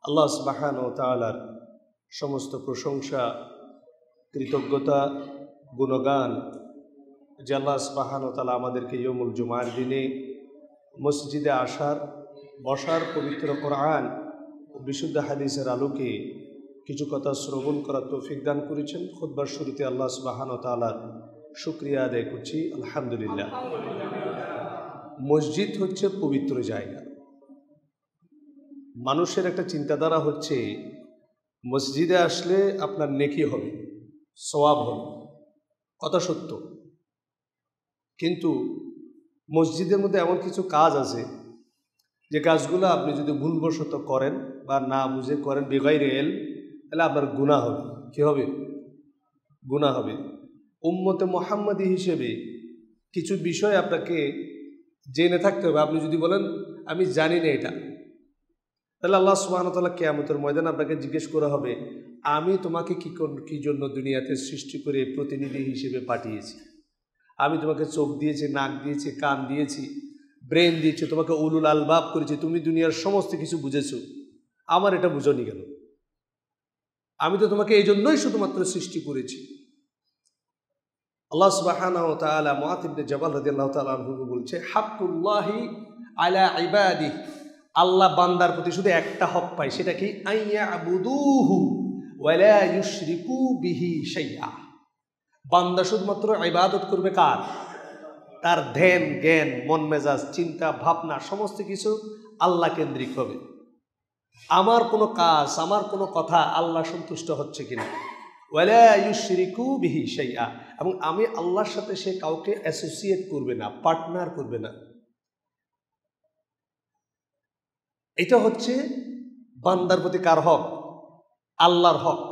আল্লাহ সুবহানাহু ওয়া তাআলার সমস্ত প্রশংসা, কৃতজ্ঞতা, গুণগান যে আল্লাহ সুবহানাহু ওয়া তাআলা আমাদেরকে ইয়মুল জুমার দিনে মসজিদে আসার, বসার, পবিত্র কোরআন ও বিশুদ্ধ হাদিসের আলোকে কিছু কথা শ্রবণ করার তৌফিক দান করেছেন। খুতবার শুরুতে আল্লাহ সুবহানাহু ওয়া তাআলার শুকরিয়া আদায় করছি, আলহামদুলিল্লাহ। মসজিদ হচ্ছে পবিত্র জায়গা। মানুষের একটা চিন্তাধারা হচ্ছে মসজিদে আসলে আপনার নেকি হবে, সওয়াব হবে। কথা সত্য, কিন্তু মসজিদের মধ্যে এমন কিছু কাজ আছে যে কাজগুলো আপনি যদি ভুলবশত করেন বা না বুঝে করেন বেগাইরে ইলম, তাহলে আপনার গুনাহ হবে। কী হবে? গুনাহ হবে। উম্মতে মুহাম্মাদি হিসেবে কিছু বিষয় আপনাকে জেনে থাকতে হবে। আপনি যদি বলেন আমি জানি না এটা, তাহলে আল্লাহ সুবহানাহু ওয়া তাআলা কিয়ামতের ময়দানে আপনাকে জিজ্ঞেস করা হবে, আমি তোমাকে কি জন্য দুনিয়াতে সৃষ্টি করে প্রতিনিধি হিসেবে পাঠিয়েছি? আমি তোমাকে চোখ দিয়েছি, নাক দিয়েছি, কান দিয়েছি, ব্রেন দিয়েছি, তোমাকে উলুল আলবাব করেছি, তুমি দুনিয়ার সমস্ত কিছু বুঝেছো, আমার এটা বুঝনি কেন? আমি তো তোমাকে এই জন্যই শুধুমাত্র সৃষ্টি করেছি। আল্লাহ সুবহানাহু ওয়া তাআলা মুআয ইবনে জাবাল রাদিয়াল্লাহু তাআলা আনহু বলছে, হাক্কুল্লাহি আলা ইবাদিহি, আল্লাহ বান্দার প্রতি শুধু একটা হক পায়, সেটা কি? আইয়াবুদুহু ওয়া লা ইউশরিকু বিহি শাইআ। বান্দা শুধুমাত্র ইবাদত করবে কার? তার ধ্যান, জ্ঞান, মন মেজাজ, চিন্তা ভাবনা সমস্ত কিছু আল্লাহ কেন্দ্রিক হবে। আমার কোনো কাজ, আমার কোনো কথা আল্লাহ সন্তুষ্ট হচ্ছে কিনা। ওয়া লা ইউশরিকু বিহি শাইআ, এবং আমি আল্লাহর সাথে সে কাউকে অ্যাসোসিয়েট করবে না, পার্টনার করবে না। এটা হচ্ছে বান্দার প্রতি কার হক? আল্লাহর হক।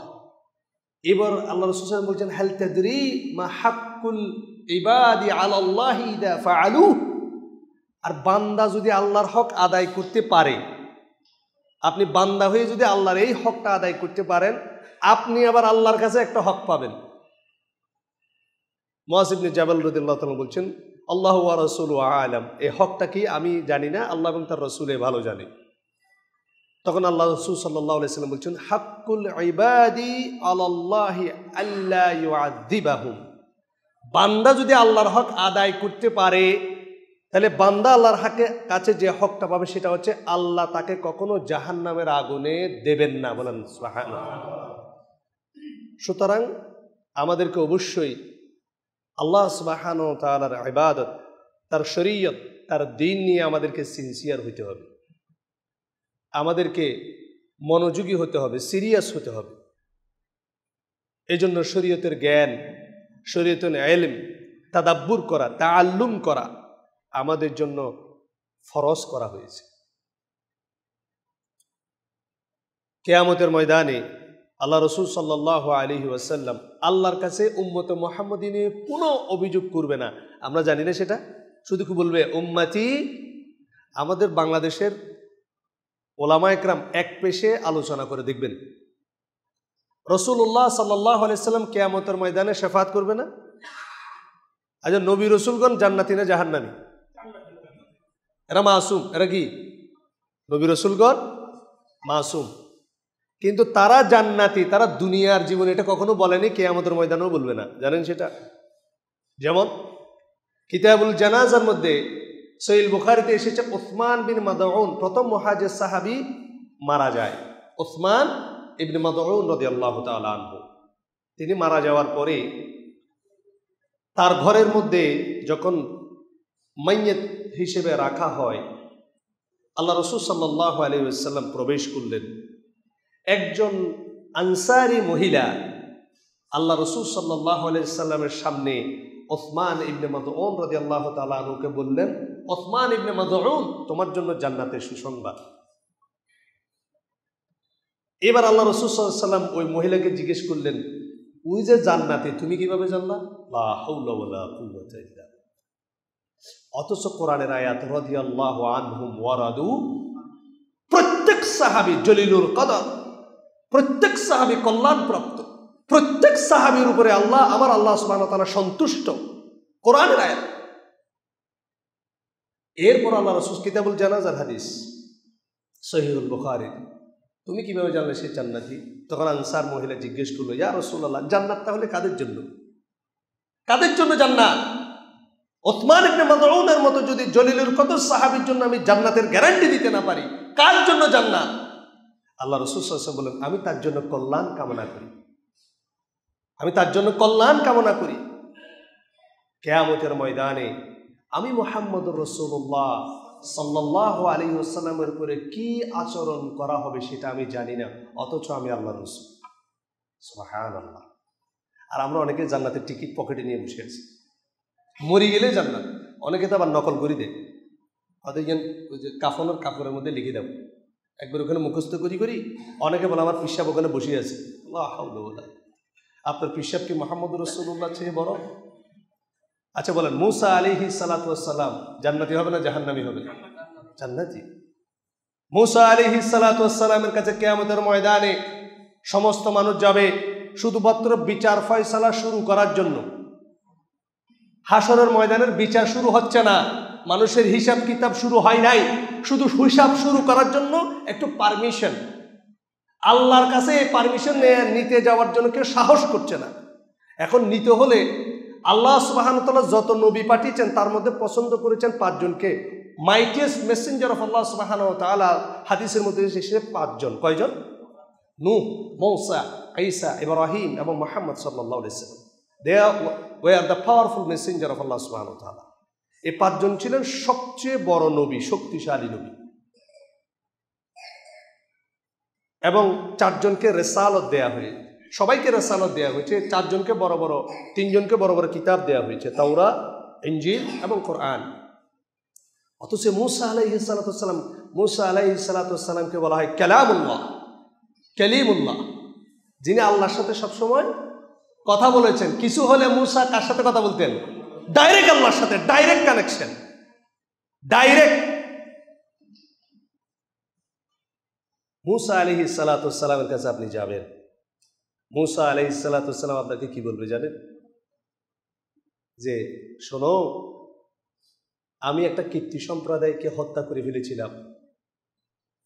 এবার আল্লাহ রাসূল সাল্লাল্লাহু আলাইহি ওয়াসাল্লাম বলছেন, হাল তাদরি মা হাক্কুল ইবাদি আলাল্লাহি ইযা ফাআলু। আর বান্দা যদি আল্লাহর হক আদায় করতে পারে, আপনি বান্দা হয়ে যদি আল্লাহর এই হকটা আদায় করতে পারেন, আপনি আবার আল্লাহর কাছে একটা হক পাবেন। মুআয ইবনে জাবাল রাদিয়াল্লাহু তাআলা বলছেন, আল্লাহু ওয়া রাসূলুহু আ'লাম, এই হকটা কি আমি জানি না, আল্লাহ এবং তার রাসূল ভালো জানে। তখন আল্লাহ রাসূল সাল্লাল্লাহু আলাইহি ওয়াসাল্লাম বলছেন, হাক্কুল ইবাদি আলাল্লাহি আল্লা ইউআযিবাহুম। বান্দা যদি আল্লাহর হক আদায় করতে পারে, তাহলে বান্দা আল্লাহর কাছে যে হকটা পাবে সেটা হচ্ছে আল্লাহ তাকে কখনো জাহান্নামের আগুনে দেবেন না। বলেন সুবহানাল্লাহ। সুতরাং আমাদেরকে অবশ্যই আল্লাহ সুবহানাহু ওয়া তাআলার ইবাদত, তার শরীয়ত, তার দ্বীন নিয়ে আমাদেরকে সিনসিয়ার হতে হবে। আমাদেরকে মনোযোগী হতে হবে, সিরিয়াস হতে হবে। এই জন্য শরীয়তের জ্ঞান, শরীয়তের ইলম, তাদাব্বুর করা, তাআল্লুম করা আমাদের জন্য ফরজ করা হয়েছে। কিয়ামতের ময়দানে আল্লাহ রাসূল সাল্লাল্লাহু আলাইহি ওয়াসাল্লাম আল্লাহর কাছে উম্মতে মুহাম্মাদি নিয়ে কোনো অভিযোগ করবে না। আমরা জানি না সেটা, শুধু কি বলবে? উম্মতি। আমাদের বাংলাদেশের ওলামা একরাম এক পেশে আলোচনা করে দেখবেন, রাসূলুল্লাহ সাল্লাল্লাহু আলাইহি ওয়াসাল্লাম কিয়ামতের ময়দানে শাফাআত করবে না। আচ্ছা, নবী রাসূলগণ জান্নাতি না জাহান্নামী? এরা মাসুম। এরা কি? নবী রাসূলগণ মাসুম, কিন্তু তারা জান্নাতি। তারা দুনিয়ার জীবনে এটা কখনো বলেনি, কিয়ামতের ময়দানেও বলবে না। জানেন সেটা? যেমন কিতাবুল জানাজার মধ্যে সহিহ বুখারীতে এসেছে, উসমান বিন মাদউন, প্রথম মুহাজির সাহাবী মারা যায়। উসমান ইবনে মাদউন রাদিয়াল্লাহু তাআলা আনহু। তিনি মারা যাওয়ার পরে তার ঘরের মধ্যে যখন মাইয়িত হিসেবে রাখা হয়, আল্লাহ রাসূল সাল্লাল্লাহু আলাইহি ওয়াসাল্লাম প্রবেশ করলেন। একজন আনসারী মহিলা আল্লাহ রাসূল সাল্লাল্লাহু আলাইহি ওয়াসাল্লামের সামনে উসমান ইবনে মাদউন রাদিয়াল্লাহু তাআলা আনহুকে বললেন, উসমান ইবনে মাদউন, তোমার জন্য জান্নাতের সুসংবাদ। এবার আল্লাহ রাসূল সাল্লাল্লাহু আলাইহি ওয়াসাল্লাম ওই মহিলাকে জিজ্ঞেস করলেন, ওই যে জান্নাতে, তুমি কিভাবে জানলা? লা হাওলা ওয়ালা কুওয়াতা ইল্লা বিল্লাহ। অথচ কোরআনের আয়াত, রাদিয়াল্লাহু আনহুম ওয়া রাদু, প্রত্যেক সাহাবী জলিলুল কদর, প্রত্যেক সাহাবী কল্যাণপ্রাপ্ত, প্রত্যেক সাহাবীর উপরে আমার আল্লাহ সুবহানাহু ওয়া তাআলা সন্তুষ্ট। কোরআনের আয়াত। এরপর আল্লাহ রাসূল কিতাবুল জানাজার হাদিস সহিহুল বুখারী, তুমি কিভাবে জানলে সে জান্নাতি? তখন আনসার মহিলা জিজ্ঞেস করলো, ইয়া রাসূলুল্লাহ, জান্নাত তাহলে কাদের জন্য? কাদের জন্য জান্নাত? ওসমান ইবনে মাযউনের মতো যদি জলিলুল কদর সাহাবীর জন্য আমি জান্নাতের গ্যারান্টি দিতে না পারি, কার জন্য জান্নাত? আল্লাহ রাসূল সাল্লাল্লাহু আলাইহি ওয়াসাল্লাম বলেন, আমি তার জন্য কল্যাণ কামনা করি, আমি তার জন্য কল্যাণ কামনা করি। কিয়ামতের ময়দানে আমি মুহাম্মদুর রাসূলুল্লাহ সাল্লাল্লাহু আলাইহি ওয়াসাল্লামের উপরে কি আচরণ করা হবে সেটা আমি জানি না, অথচ আমি আল্লাহর রাসূল। সুবহানাল্লাহ। আর আমরা অনেকে জান্নাতের টিকিট পকেটে নিয়ে বসে আছি, মরে গেলে জান্নাত। অনেকে তো আবার নকল করে দেয়, হয়তো ওই যে কাফনের কাপড়ের মধ্যে লিখে দেব, একবার ওখানে মুখস্থ করি। অনেকে বলে আমার পিসাব ওখানে বসে আছে। আল্লাহ হাওলা, আপনার পিসাব কি মুহাম্মদুর রাসূলুল্লাহ চেয়ে বড়? আচ্ছা বলেন, মুসা আলাইহিস সালাতু ওয়াস সালাম জান্নাতি হবে না জাহান্নামী হবে? জান্নাতি। মুসা আলাইহিস সালাতু ওয়াস সালামের কাছে কিয়ামতের ময়দানে সমস্ত মানুষ যাবে শুধুমাত্র বিচার ফয়সালা শুরু করার জন্য। হাসরের ময়দানের বিচার শুরু হচ্ছে না, মানুষের হিসাব কিতাব শুরু হয় নাই, শুধু হিসাব শুরু করার জন্য একটু পারমিশন। আল্লাহর কাছে এই পারমিশন নিতে যাওয়ার জন্য কেউ সাহস করছে না। এখন নিতে হলে আল্লাহ সুবহানাহু ওয়া তাআলা যত নবী পাঠিয়েছেন তার মধ্যে পছন্দ করেছেন 5 জনকে। মাইটিয়েস্ট মেসেঞ্জার অফ আল্লাহ সুবহানাহু ওয়া তাআলা হাদিসের মধ্যে এসেছে 5 জন। কয়জন? নূহ, মূসা, ঈসা, ইব্রাহিম এবং মুহাম্মদ সাল্লাল্লাহু আলাইহি ওয়াসাল্লাম। They were the powerful messenger of Allah subhanahu wa ta'ala. এই 5 জন ছিলেন সবচেয়ে বড় নবী, শক্তিশালী নবী। এবং 4 জনকে রিসালাত দেয়া হয়েছে, সবাইকে রিসালাত দেয়া হয়েছে। 4 জনকে বড় বড়, 3 জনকে বড় বড় কিতাব দেয়া হয়েছে, তাওরাত, ইনজিল এবং কোরআন। অথচ মুসা আলাইহিস সালাতু ওয়াস সালামকে বলা হয় কালামুল্লাহ, কালিমুল্লাহ, যিনি আল্লাহর সাথে সবসময় কথা বলেছেন। কিছু হলে মুসা কার সাথে কথা বলতেন? ডাইরেক্ট আল্লাহর সাথে, ডাইরেক্ট কানেকশন, ডাইরেক্ট। মুসা আলাইহিস সালাতু ওয়াস সালামের কাছে আপনি যাবেন, মুসা আলাইহিস সালাতু ওয়াস সালাম আপনাকে কি বলবে জানেন? যে শোনো, আমি একটা কীর্তি সম্প্রদায়কে হত্যা করে ফেলেছিলাম,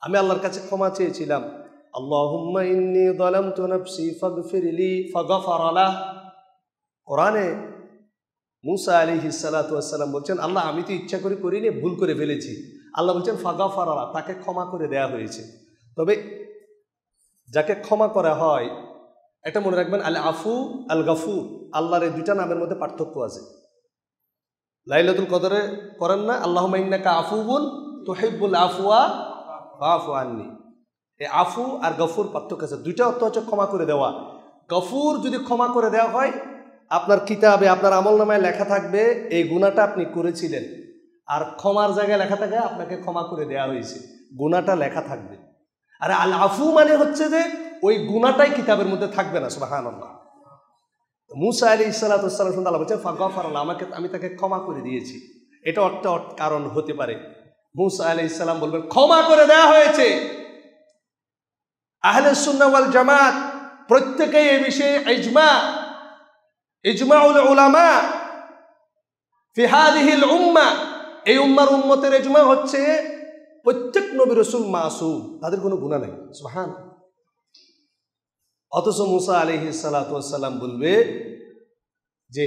আমি আল্লাহর কাছে ক্ষমা চেয়েছিলাম। আল্লাহুম্মা ইন্নী যালামতু নাফসি ফাগফিরলি ফাগফারা লাহ। কোরআনে মুসা আলাইহিস সালাতু ওয়াস সালাম বলছেন, আল্লাহ আমি তো ইচ্ছা করে করিনি, ভুল করে ফেলেছি। আল্লাহ বলছেন ফাগফারা লাহ, তাকে ক্ষমা করে দেয়া হয়েছে। তবে যাকে ক্ষমা করা হয়, এটা মনে রাখবেন, আল আফু আল গফুর, আল্লাহর এই 2টা নামের মধ্যে পার্থক্য আছে। লাইলাতুল কদরে করেন না আল্লাহুম্মা ইন্নাকা আফুউন তুহিব্বুল আফওয়া ফাআফু আন্নি। এই আফু আর গফুর পার্থক্য আছে। 2টা অর্থ হচ্ছে ক্ষমা করে দেওয়া। গফুর যদি ক্ষমা করে দেওয়া হয়, আপনার কিতাবে, আপনার আমলনামায় লেখা থাকবে এই গুনাহটা আপনি করেছিলেন, আর ক্ষমার জায়গায় লেখা থাকে আপনাকে ক্ষমা করে দেওয়া হয়েছে, গুনাহটা লেখা থাকবে। আর আল আফু মানে হচ্ছে যে ওই গুনাহটাই কিতাবের মধ্যে থাকবে না। সুবহানাল্লাহ। মুসা আলাইহিস সালাতু ওয়াস সালাম আল্লাহ বলছেন ফাগফারা লাহ, আমি তাকে ক্ষমা করে দিয়েছি। এটা একটা কারণ হতে পারে। মুসা আলাইহিস সালাম বলবেন ক্ষমা করে দেওয়া হয়েছে। আহলে সুন্নাহ ওয়াল জামাত প্রত্যেকেই এই বিষয়ে ইজমাউল উলামা ফি হাদিহিল উম্মাহ, এই উম্মতের ইজমা হচ্ছে প্রত্যেক নবী রাসূল মাসুম, তাদের কোনো গুনাহ নেই। সুবহানাল্লাহ। অথচ মুসা আলাইহিস সালাতু ওয়াস সালাম বলবে যে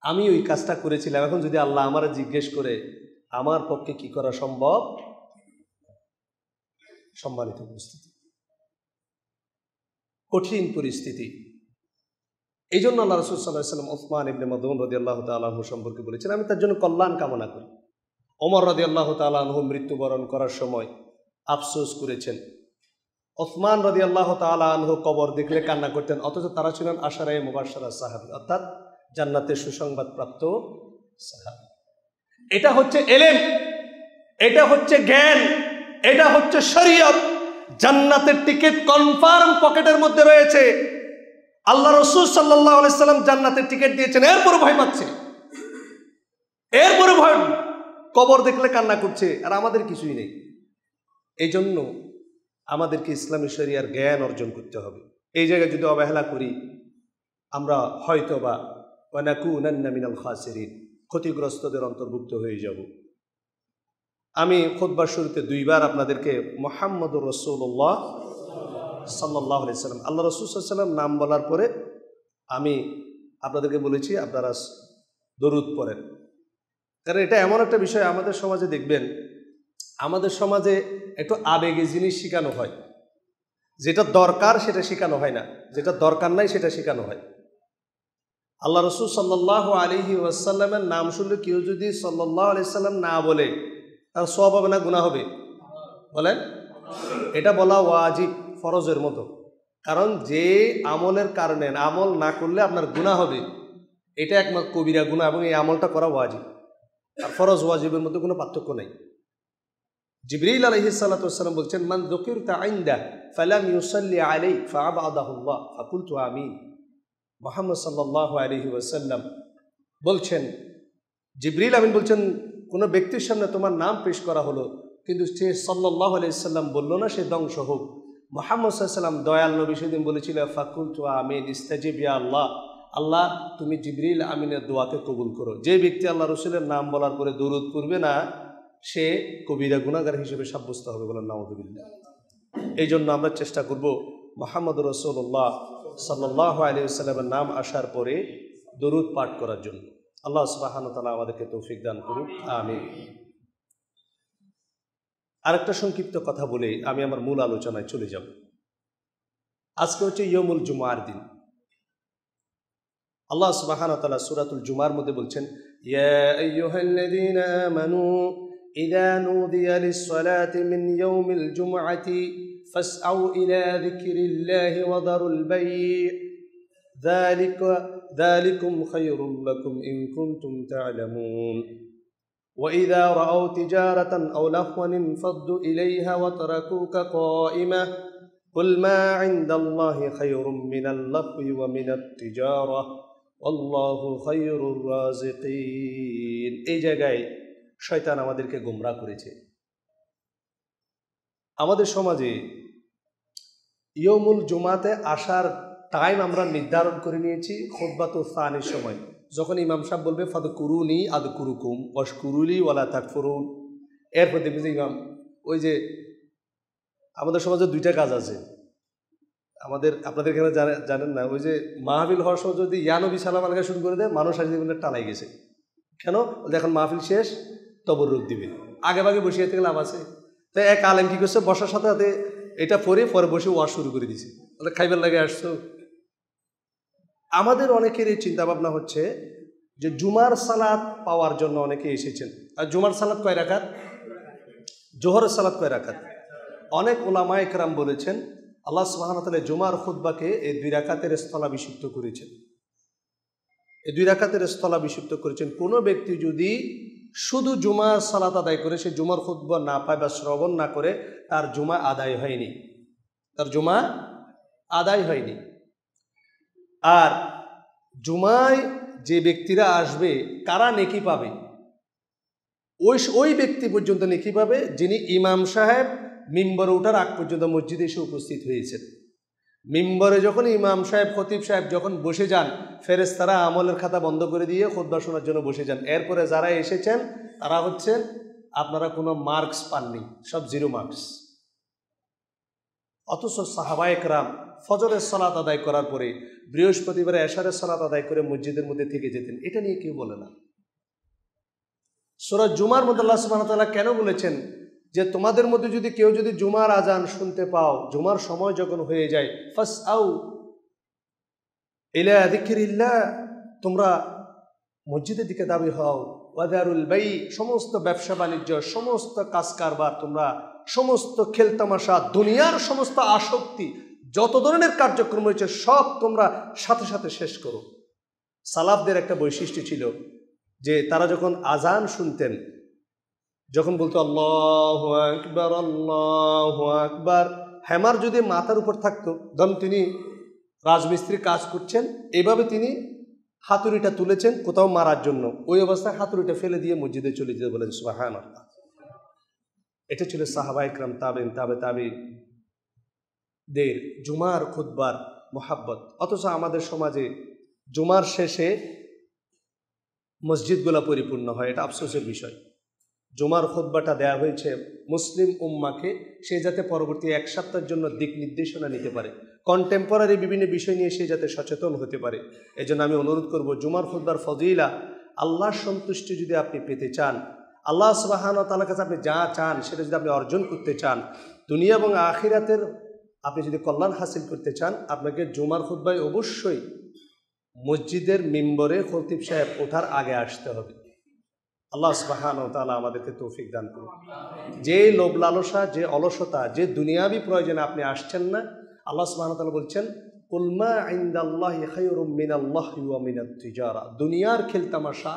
আমি ওই কাজটা করেছিলাম, এখন যদি আল্লাহ আমারে জিজ্ঞেস করে আমার পক্ষে কি করা সম্ভব? সম্মানিত পরিস্থিতি, কঠিন পরিস্থিতি। এই জন্য আল্লাহ রাসূল সাল্লাল্লাহু আলাইহি ওয়াসাল্লাম ওসমান ইবনে মাযউন রাদিয়াল্লাহু তাআলা আনহু সম্পর্কে বলেছেন, আমি তার জন্য কল্যাণ কামনা করি। ওমর রাদিয়াল্লাহু তাআলা আনহু মৃত্যুবরণ করার সময় আফসোস করেছেন। ওসমান রাদিয়াল্লাহু তাআলা আনহু কবর দেখলে কান্না করতেন, অথচ তারা ছিলেন আশারায়ে মুবাশশারা সাহাবী, অর্থাৎ জান্নাতের সুসংবাদ প্রাপ্ত সাহাবী। এটা হচ্ছে ইলম, এটা হচ্ছে জ্ঞান, এটা হচ্ছে শরীয়ত। জান্নাতের টিকিট কনফার্ম পকেটের মধ্যে রয়েছে। আল্লাহ রাসূল সাল্লাল্লাহু আলাইহি সাল্লাম জান্নাতের টিকিট দিয়েছেন, এরপর ভয় পাচ্ছে, এরপর ভয়, কবর দেখলে কান্না করছে, আর আমাদের কিছুই নেই। এই জন্য আমাদেরকে ইসলামী শরিয়ার জ্ঞান অর্জন করতে হবে। এই জায়গায় যদি অবহেলা করি, আমরা হয়তোবা ওয়া নাকুনান্না মিনাল খাসিরিন, ক্ষতিগ্রস্তদের অন্তর্ভুক্ত হয়ে যাব। আমি খুতবার শুরুতে দুইবার আপনাদেরকে মুহাম্মদুর রাসূলুল্লাহ সাল্লাল্লাহু আলাইহি সাল্লাম আল্লাহ রাসূল সাল্লাল্লাহু আলাইহি সাল্লাম নাম বলার পরে আমি আপনাদেরকে বলেছি আপনারা দরুদ পড়েন। কারণ এটা এমন একটা বিষয় আমাদের সমাজে দেখবেন, আমাদের সমাজে একটু আবেগে জিনিস শেখানো হয়, যেটা দরকার সেটা শেখানো হয় না, যেটা দরকার নাই সেটা শেখানো হয়। আল্লাহ রাসূল সাল্লাল্লাহু আলাইহি ওয়াসাল্লামের নাম শুনলে কেউ যদি সাল্লাল্লাহু আলাইহি সাল্লাম না বলে তার সওয়াব হবে না গুনাহ হবে? বলেন। এটা বলা ওয়াজিব, ফরজের মতো। কারণ যে আমলের কারণে আমল না করলে আপনার গুনাহ হবে, এটা একমাত্র কবিরা গুনাহ, এবং এই আমলটা করা ওয়াজিব। আর ফরজ ওয়াজিবের মধ্যে কোনো পার্থক্য নেই। জিবরিল আলাইহিস সালাতু ওয়াস সালাম বলছেন, মান যুকিরতা ইনদা ফালাম ইউসাল্লি আলাইহি ফাআবাদাহুল্লাহ ফাকুলতু আমিন। মুহাম্মদ সাল্লাল্লাহু আলাইহি ওয়াসাল্লাম বলছেন, জিবরিল আমিন বলছেন, কোনো ব্যক্তির সামনে তোমার নাম পেশ করা হলো কিন্তু সে সাল্লাল্লাহু আলাইহি সাল্লাম বলল না, সে ধ্বংস হোক। মুহাম্মদ সাল্লাল্লাহু আলাইহি সাল্লাম দয়াল নবী সেদিন বলেছিল, ফাকুলতু আমিন ইস্তাজিব ইয়া আল্লাহ, আল্লাহ তুমি জিবরিল আমিনের দোয়াকে কবুল করো। যে ব্যক্তি আল্লাহ রসুলের নাম বলার পরে দরুদ পড়বে না, সে কবিরা গুনাহগার হিসেবে সাব্যস্ত হবে, বলেন নাউযুবিল্লাহ। এই জন্য আমরা চেষ্টা করব মুহাম্মদুর রাসূলুল্লাহ সাল্লাল্লাহু আলাইহি ওয়াসাল্লামের নাম আসার পরে দরুদ পাঠ করার জন্য। আল্লাহ সুবহানাহু ওয়া তাআলা আমাদেরকে তৌফিক দান করুন, আমিন। আরেকটা সংক্ষিপ্ত কথা বলে আমি আমার মূল আলোচনায় চলে যাব। আজকে হচ্ছে ইয়মুল জুমার দিন। আল্লাহ সুবহানাহু ওয়া তাআলা সূরাতুল জুমার মধ্যে বলছেন, ইয়া আইয়ুহাল্লাযীনা আমানু ইযা নুদিয়া লিস-সালাতি মিন ইয়াউমিল জুমআতি ফাসআউ ইলা যিকরিল্লাহি ওয়া দারুল বাই' যালিকুম খায়রুল লাকুম ইন কুনতুম তা'লামুন ওয়া ইযা রাআউ তিজারাতান আও লাহওয়ান ইনফাদ্দু ইলাইহা ওয়া তারাকুকা কাইমা কুল মা ইনদাল্লাহি খায়রুম মিনাল লাহওয়ি ওয়া মিনাত তিজারাহ আল্লাহু খায়রুর রাযিকিন। এই জায়গায় শয়তান আমাদেরকে গোমরাহ করেছে। আমাদের সমাজে ইয়মুল জুমাতে আসার টাইম আমরা নির্ধারণ করে নিয়েছি খুতবাতুস সানির সময়, যখন ইমাম সাহেব বলবে ফাদকুরুনি আদকুরুকুম ওয়াশকুরুলি ওয়ালা তাকফুরুন। এরপর দেখবে যে ইমাম, ওই যে আমাদের সমাজে দুইটা কাজ আছে, আপনাদের এখানে জানেন না, ওই যে মাহফিল হওয়ার সময় যদি ইয়ানবী সালাম আলাইহি শুরু করে দেয়, মানুষ আসলে টালাই গেছে। কেন? এখন মাহফিল শেষ, তবরুক দিবে, আগে ভাগে বসিয়ে থেকে লাভ আছে। তাই এক আলেম কি করছে, বসার সাথে সাথে এটা পরে বসে ওয়াজ শুরু করে দিছে, খাইবার লাগে আসছো। আমাদের অনেকের এই চিন্তাভাবনা হচ্ছে যে জুমার সালাত পাওয়ার জন্য অনেকে এসেছেন। আর জুমার সালাত কয় রাকাত? জোহরের সালাত কয় রাকাত? অনেক উলামায়ে কেরাম বলেছেন আল্লাহ সুবহানাহু ওয়া তাআলা জুমার খুতবাকে এই 2 রাকাতের স্থলাভিষিক্ত করেছেন। এই 2 রাকাতের স্থলাভিষিক্ত করেছেন। কোনো ব্যক্তি যদি শুধু জুমার সালাত আদায় করে সে জুমার খুতবা না পায় বা শ্রবণ না করে, তার জুমা আদায় হয়নি, তার জুমা আদায় হয়নি। আর জুমায় যে ব্যক্তিরা আসবে কারা নেকি পাবে? ওই ব্যক্তি পর্যন্ত নেকি পাবে যিনি ইমাম সাহেব মিম্বরে ওঠার আগ পর্যন্ত মসজিদে এসে উপস্থিত হয়েছেন। মিম্বরে যখন ইমাম সাহেব খতিব সাহেব যখন বসে যান, ফেরেশতারা আমলের খাতা বন্ধ করে দিয়ে খুতবা শোনার জন্য বসে যান। এরপরে যারা এসেছেন তারা হচ্ছেন, আপনারা কোনো মার্কস পাননি, সব 0 মার্কস। অথচ সাহাবায়ে কেরাম ফজরের সালাত আদায় করার পরে বৃহস্পতিবারে এশারের সালাত আদায় করে মসজিদের মধ্যে থেকে যেতেন। এটা নিয়ে কেউ বলে না। সূরা জুমার মধ্যে আল্লাহ সুবহানাহু ওয়া তাআলা কেন বলেছেন যে তোমাদের মধ্যে যদি কেউ যদি জুমার আজান শুনতে পাও, জুমার সময় যখন হয়ে যায়, ফাসআউ ইলা যিকরিল্লাহ, তোমরা মসজিদের দিকে দাবি হও, ওয়া দারুল বাই, সমস্ত ব্যবসা বাণিজ্য, সমস্ত কাজ কারবার, তোমরা সমস্ত খেলতামাশা, দুনিয়ার সমস্ত আসক্তি, যত ধরনের কার্যক্রম রয়েছে সব তোমরা সাথে সাথে শেষ করো। সালাফদের একটা বৈশিষ্ট্য ছিল যে তারা যখন আজান শুনতেন, যখন বলতো আল্লাহু আকবার আল্লাহু আকবার, হ্যামার যদি মাথার উপর থাকতো, ধরুন তিনি রাজমিস্ত্রি কাজ করছেন, এভাবে তিনি হাতুড়িটা তুলেছেন কোথাও মারার জন্য, ওই অবস্থায় হাতুড়িটা ফেলে দিয়ে মসজিদে চলে যেতে বলেন সুবহানাল্লাহ। এটা ছিল সাহাবায়ে কেরাম, তাবেঈন, তাবেঈদের জুমার খুতবার মোহাব্বত। অথচ আমাদের সমাজে জুমার শেষে মসজিদগুলা পরিপূর্ণ হয়, এটা আফসোসের বিষয়। জুমার খুতবাটা দেয়া হয়েছে মুসলিম উম্মাকে, সে যাতে পরবর্তী এক সপ্তাহের জন্য দিক নির্দেশনা নিতে পারে, কন্টেম্পোরারি বিভিন্ন বিষয় নিয়ে সে যাতে সচেতন হতে পারে। এই জন্য আমি অনুরোধ করব, জুমার খুতবার ফজিলা, আল্লাহর সন্তুষ্টি যদি আপনি পেতে চান, আল্লাহ সুবহানাহু ওয়া তাআলার কাছে আপনি যা চান সেটা যদি আপনি অর্জন করতে চান, দুনিয়া এবং আখিরাতের আপনি যদি কল্যাণ হাসিল করতে চান, আপনাকে জুমার খুতবায় অবশ্যই মসজিদের মিম্বরে খতিব সাহেব ওঠার আগে আসতে হবে। আল্লাহ সুবহানাহু ওয়া তাআলা আমাদেরকে তৌফিক দান করুন। যে লোভ লালসা, যে অলসতা, যে দুনিয়াবি প্রয়োজনে আপনি আসছেন না, আল্লাহ সুবহানাহু ওয়া তাআলা বলছেন কুল মা ইনদাল্লাহি খায়রুম মিনাল্লাহি ওয়া মিনাত তিজারা, দুনিয়ার খেলতামাশা,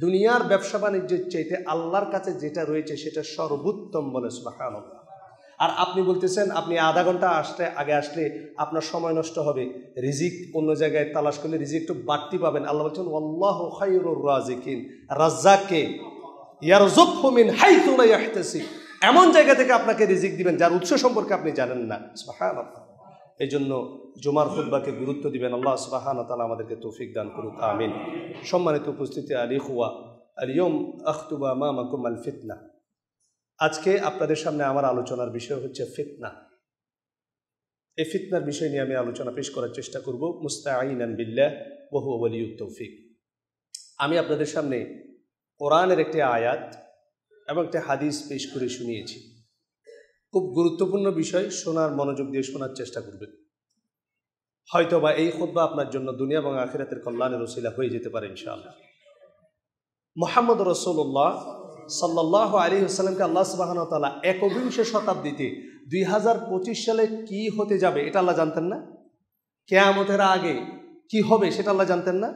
দুনিয়ার ব্যবসা বাণিজ্যের চাইতে আল্লাহর কাছে যেটা রয়েছে সেটা সর্বোত্তম বলে সুবহানাল্লাহ। আর আপনি বলতেছেন আপনি আধা ঘন্টা আগে আসলে আপনার সময় নষ্ট হবে, রিজিক অন্য জায়গায় তালাশ করলে রিজিক একটু বাড়তি পাবেন। আল্লাহ বলছেন ওয়াল্লাহু খায়রুর রাজিকিন, রাজ্জাককে ইয়ারযুকহু মিন হাইথু লা ইয়াহতাসিব, এমন জায়গা থেকে আপনাকে রিজিক দিবেন যার উৎস সম্পর্কে আপনি জানেন না। সুবহানাল্লাহ। এই জন্য জুমার খুতবাকে গুরুত্ব দিবেন। আল্লাহ সুবহানাহু ওয়া তাআলা আমাদেরকে তৌফিক দান করুক, আমিন। সম্মানিত উপস্থিতি, আলিখুয়া আল-ইয়াউম আখতুবু আমামাকুম আল ফিতনা। আজকে আপনাদের সামনে আমার আলোচনার বিষয় হচ্ছে ফিতনা। এই ফিতনার বিষয় নিয়ে আমি আলোচনা পেশ করার চেষ্টা করব, মুস্তাঈনান বিল্লাহ ওয়া হুয়া ওয়ালিয়ুত তৌফিক। আমি আপনাদের সামনে কোরআনের একটি আয়াত এবং একটি হাদিস পেশ করে শুনিয়েছি। খুব গুরুত্বপূর্ণ বিষয়, শোনার মনোযোগ দিয়ে শোনার চেষ্টা করবেন। হয়তোবা এই খুতবা আপনার জন্য দুনিয়া এবং আখিরাতের কল্যাণের ওসিলা হয়ে যেতে পারে ইনশাআল্লাহ। মুহাম্মদ রাসূলুল্লাহ সাল্লাল্লাহু আলাইহি ওয়াসাল্লামকে আল্লাহ সুবহানাহু ওয়া তাআলা 21 শতাব্দীতে 2025 সালে কি হতে যাবে এটা আল্লাহ জানতেন না? কিয়ামতের আগে কি হবে সেটা আল্লাহ জানতেন না?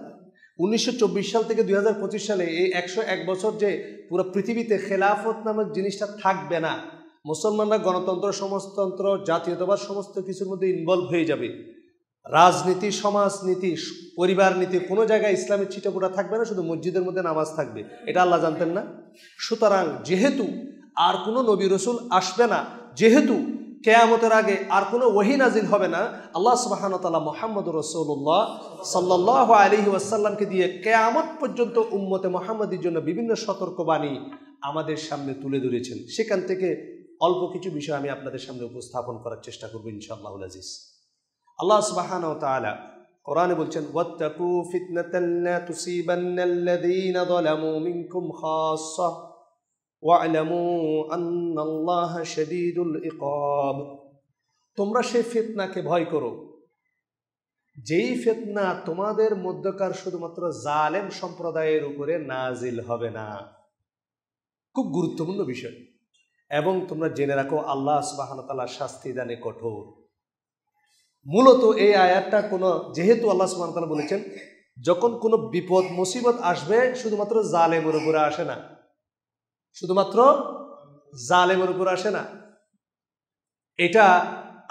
1924 সাল থেকে 2025 সালে এই 101 বছর যে পুরো পৃথিবীতে খেলাফত নামক জিনিসটা থাকবে না, মুসলমানরা গণতন্ত্র, সমাজতন্ত্র, জাতীয়তাবাদ সমস্ত কিছুর মধ্যে ইনভলভ হয়ে যাবে, রাজনীতি, সমাজনীতি, পরিবার নীতি, কোনো জায়গায় ইসলামের ছিটাফোঁটা থাকবে না, শুধু মসজিদের মধ্যে নামাজ থাকবে, এটা আল্লাহ জানতেন না? সুতরাং যেহেতু আর কোনো নবী রসুল আসবে না, যেহেতু কিয়ামতের আগে আর কোনো ওহী নাজিল হবে না, আল্লাহ সুবহানাহু ওয়া তাআলা মুহাম্মদুর রাসূলুল্লাহ সাল্লাল্লাহু আলাইহি ওয়াসাল্লামকে দিয়ে কিয়ামত পর্যন্ত উম্মতে মুহাম্মাদির জন্য বিভিন্ন সতর্কবাণী আমাদের সামনে তুলে ধরেছেন। সেখান থেকে অল্প কিছু বিষয় আমি আপনাদের সামনে উপস্থাপন করার চেষ্টা করব ইনশাআল্লাহুল আজিজ। আল্লাহ সুবহানাহু ওয়া তাআলা কোরআনে বলছেন ওয়াত্তাকু ফিতনাতান লা তুসিবান্নাল্লাযীনা যালামু মিনকুম খাসসা ওয়া'লামু আন্নাল্লাহা শাদীদুল ইকাব। তোমরা সেই ফিতনাকে ভয় করো যেই ফিতনা তোমাদের মধ্যকার শুধুমাত্র জালেম সম্প্রদায়ের উপরে নাজিল হবে না। খুব গুরুত্বপূর্ণ বিষয়। এবং তোমরা জেনে রাখো আল্লাহ সুবহানাহু ওয়া তাআলার শাস্তি দানে কঠোর। মূলত এই আয়াতটা যেহেতু আল্লাহ সুবহানাহু ওয়া তাআলা বলেছেন যখন কোনো বিপদ মুসিবত আসবে শুধুমাত্র জালেমের উপরে আসে না, শুধুমাত্র জালেমের উপরে আসে না, এটা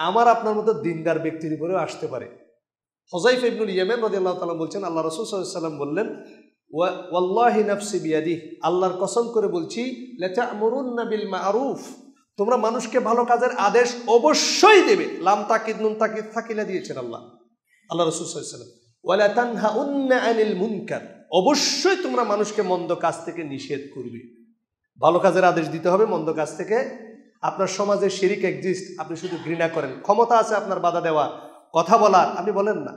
আমার আপনার মতো দিনদার ব্যক্তির উপরেও আসতে পারে। হুযায়ফা ইবনুল ইয়ামান রাদিয়াল্লাহু তাআলা বলছেন আল্লাহ রাসূল সাল্লাল্লাহু আলাইহি ওয়াসাল্লাম বললেন ওয়াল্লাহি নাফসি বিয়াদিহি, আল্লাহর কসম করে বলছি, লাতা'মুরুন্না বিল মা'রুফ, তোমরা মানুষকে ভালো কাজের আদেশ অবশ্যই দেবে। লাম তাকিদ নুন তাকিদ থাকিলা দিয়েছেন আল্লাহ রাসূল সাল্লাল্লাহু আলাইহি ওয়াসাল্লাম। ওয়ালা তানহাউন্না আনিল মুনকার, অবশ্যই তোমরা মানুষকে মন্দ কাজ থেকে নিষেধ করবে। ভালো কাজের আদেশ দিতে হবে, মন্দ কাজ থেকে। আপনার সমাজে শিরিক এক্সিস্ট, আপনি শুধু ঘৃণা করেন, ক্ষমতা আছে আপনার বাধা দেওয়ার, কথা বলার, আপনি বলেন না।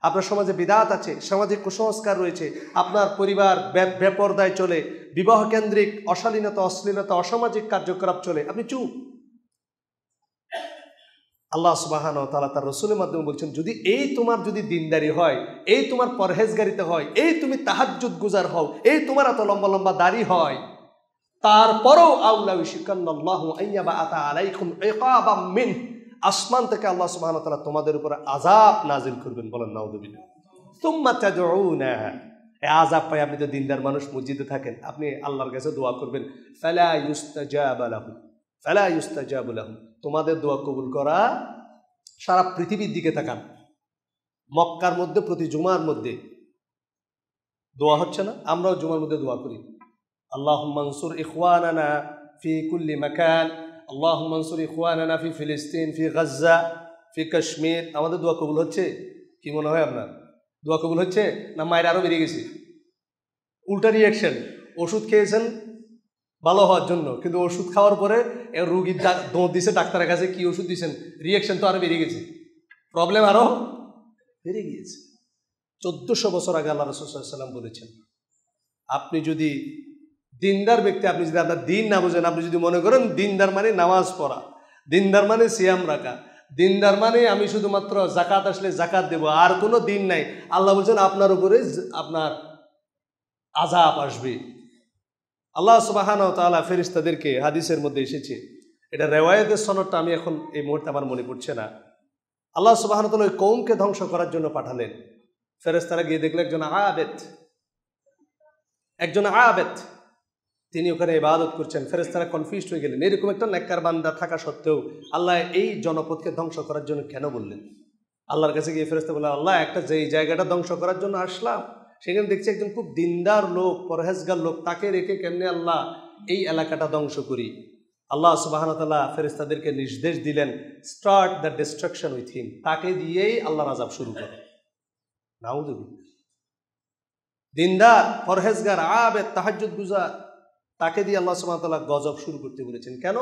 আপনার সমাজে বিদআত আছে, সামাজিক কুসংস্কার রয়েছে, আপনার পরিবার বেপরদায় চলে, বিবাহ কেন্দ্রিক অশালীনতা, অশ্লীলতা, অসামাজিক কার্যকলাপ চলে, আপনি চুপ। আল্লাহ সুবহানাহু ওয়া তাআলা তার রাসূলের মাধ্যমে বলছেন যদি তোমার দিনদারি হয়, এই তোমার পরহেজগারিতা হয়, এই তুমি তাহাজ্জুদ গুজার হও, এই তোমার এত লম্বা লম্বা দাড়ি হয়, তারপরও আউলা ইশকান্নাল্লাহু আইয়াবাআতা আলাইকুম ইকাবাম মিন, আসমান থেকে আল্লাহ সুবহানাহু ওয়া তাআলা তোমাদের উপরে আযাব নাজিল করবেন। বলেন নাউযুবিল্লাহ। তুম্মা তাদউনা, এই আযাব পায় আপনি তো দিনদার মানুষ, মসজিদে থাকেন, আপনি আল্লাহর কাছে দোয়া করবেন, ফালা ইউস্তাজাবা লাহুম, ফালা ইউস্তাজাবু লাহুম, তোমাদের দোয়া কবুল করা। সারা পৃথিবীর দিকে তাকান, মক্কার মধ্যে প্রতি জুমার মধ্যে দোয়া হচ্ছে না? আমরাও জুমার মধ্যে দোয়া করি, আল্লাহুম্মা আনসুর ইখওয়ানানা ফি কুল্লি মাকান, আল্লাহুম্মা আনসুর ইখওয়ানানা ফি ফিলিস্তিন, ফি গাজ্জা, ফি কাশ্মীর। আমাদের দোয়া কবুল হচ্ছে? কি মনে হয় আপনার? দোয়া কবুল হচ্ছে না মায়ের আরো বেরিয়ে গেছে? উল্টা রিয়াকশন। ওষুধ খেয়েছেন ভালো হওয়ার জন্য, কিন্তু ওষুধ খাওয়ার পরে রুগীর দোঁত দিছে ডাক্তারের কাছে, কি ওষুধ দিয়েছেন, রিয়াকশন তো আরো বেড়ে গেছে, প্রবলেম আরো বেড়ে গিয়েছে। 1400 বছর আগে আল্লাহ রাসূল সাল্লাল্লাহু আলাইহি ওয়াসাল্লাম বলেছেন, আপনি যদি দিনদার ব্যক্তি, আপনি যদি আপনার দিন না বুঝেন, আপনি যদি মনে করেন দিনদার মানে নামাজ পড়া, দিনদার মানে সিয়াম রাখা, দিনদার মানে আমি শুধুমাত্র জাকাত আসলে জাকাত দেব, আর কোনো দিন নাই, আল্লাহ বলছেন আপনার উপরে আপনার আযাব আসবে। আল্লাহ সুবহানাহু ওয়া তাআলা ফেরেশতাদেরকে, হাদিসের মধ্যে এসেছে, এটা রিওয়ায়াতের সনদটা আমি এখন এই মুহূর্তে আমার মনে পড়ছে না, আল্লাহ সুবহানাহু ওয়া তাআলা ওই কওমকে ধ্বংস করার জন্য পাঠালেন। ফেরেশতারা গিয়ে দেখলো একজন আবেদ তিনি ওখানে ইবাদত করছেন। ফেরেশতারা কনফিউজড হয়ে গেলেন, এরকম একটা নেককার বান্দা থাকা সত্ত্বেও আল্লাহ এই জনপদকে ধ্বংস করার জন্য কেন বললেন? আল্লাহর কাছে গিয়ে ফেরেশতা বললেন, আল্লাহ, একটা যেই জায়গাটা ধ্বংস করার জন্য আসলাম সেখানে দেখছি একজন খুব দিনদার লোক, পরহেজগার লোক, তাকে রেখে কেমনে আল্লাহ এই এলাকাটা ধ্বংস করি? আল্লাহ সুবহানাহু ওয়া তাআলা ফেরেশতাদেরকে নির্দেশ দিলেন, start the distraction with him, তাকে দিয়েই আল্লাহর আযাব শুরু করো। নাউযুবিল্লাহ। দিনদার, পরহেজগার, আবেদ, তাহাজ্জুদ গুজার, তাকে দিয়ে আল্লাহ সুবহানাহু ওয়া তাআলা গজব শুরু করতে বলেছেন। কেন?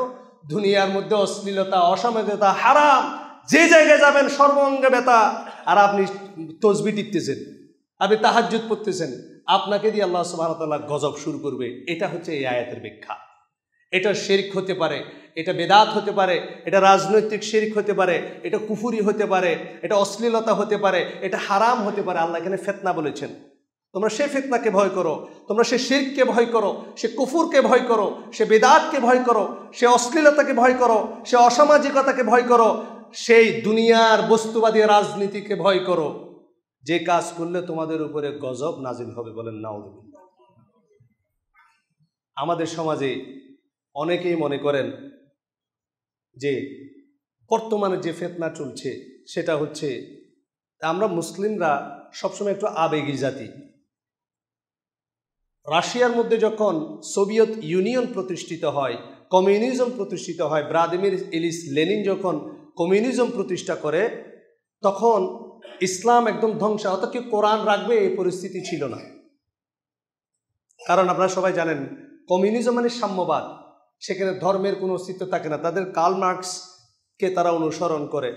দুনিয়ার মধ্যে অশ্লীলতা, অসামাজিকতা, হারাম, যে জায়গায় যাবেন সর্বাঙ্গে ব্যথা, আর আপনি তসবিহ টিপতেছেন, আপনি তাহাজ্জুদ পড়তেছেন, আপনাকে দিয়ে আল্লাহ সুবহানাহু ওয়া তাআলা গজব শুরু করবে। এটা হচ্ছে এই আয়াতের ব্যাখ্যা। এটা শিরক হতে পারে, এটা বেদাত হতে পারে, এটা রাজনৈতিক শিরক হতে পারে, এটা কুফরি হতে পারে, এটা অশ্লীলতা হতে পারে, এটা হারাম হতে পারে। আল্লাহ এখানে ফিতনা বলেছেন, তোমরা সে ফিতনাকে ভয় করো, তোমরা সে শিরককে ভয় করো, সে কুফুরকে ভয় করো, সে বেদাতকে ভয় করো, সে অশ্লীলতাকে ভয় করো, সে অসামাজিকতাকে ভয় করো, সেই দুনিয়ার বস্তুবাদী রাজনীতিকে ভয় করো, যে কাজ করলে তোমাদের উপরে গজব নাজিল হবে। বলেন নাউযুবিল্লাহ। আমাদের সমাজে অনেকেই মনে করেন যে বর্তমানে যে ফিতনা চলছে সেটা হচ্ছে, আমরা মুসলিমরা সবসময় একটু আবেগী জাতি। রাশিয়ার মধ্যে যখন সোভিয়েত ইউনিয়ন প্রতিষ্ঠিত হয়, কমিউনিজম প্রতিষ্ঠিত হয়, ভ্লাদিমির ইলিচ লেনিন যখন কমিউনিজম প্রতিষ্ঠা করে, তখন ইসলাম একদম ধ্বংস, অর্থাৎ কি কোরআন রাখবে এই পরিস্থিতি ছিল না। কারণ আপনারা সবাই জানেন কমিউনিজম মানে সাম্যবাদ, সেখানে ধর্মের কোনো অস্তিত্ব থাকে না। তাদের কার্ল মার্কসকে তারা অনুসরণ করে।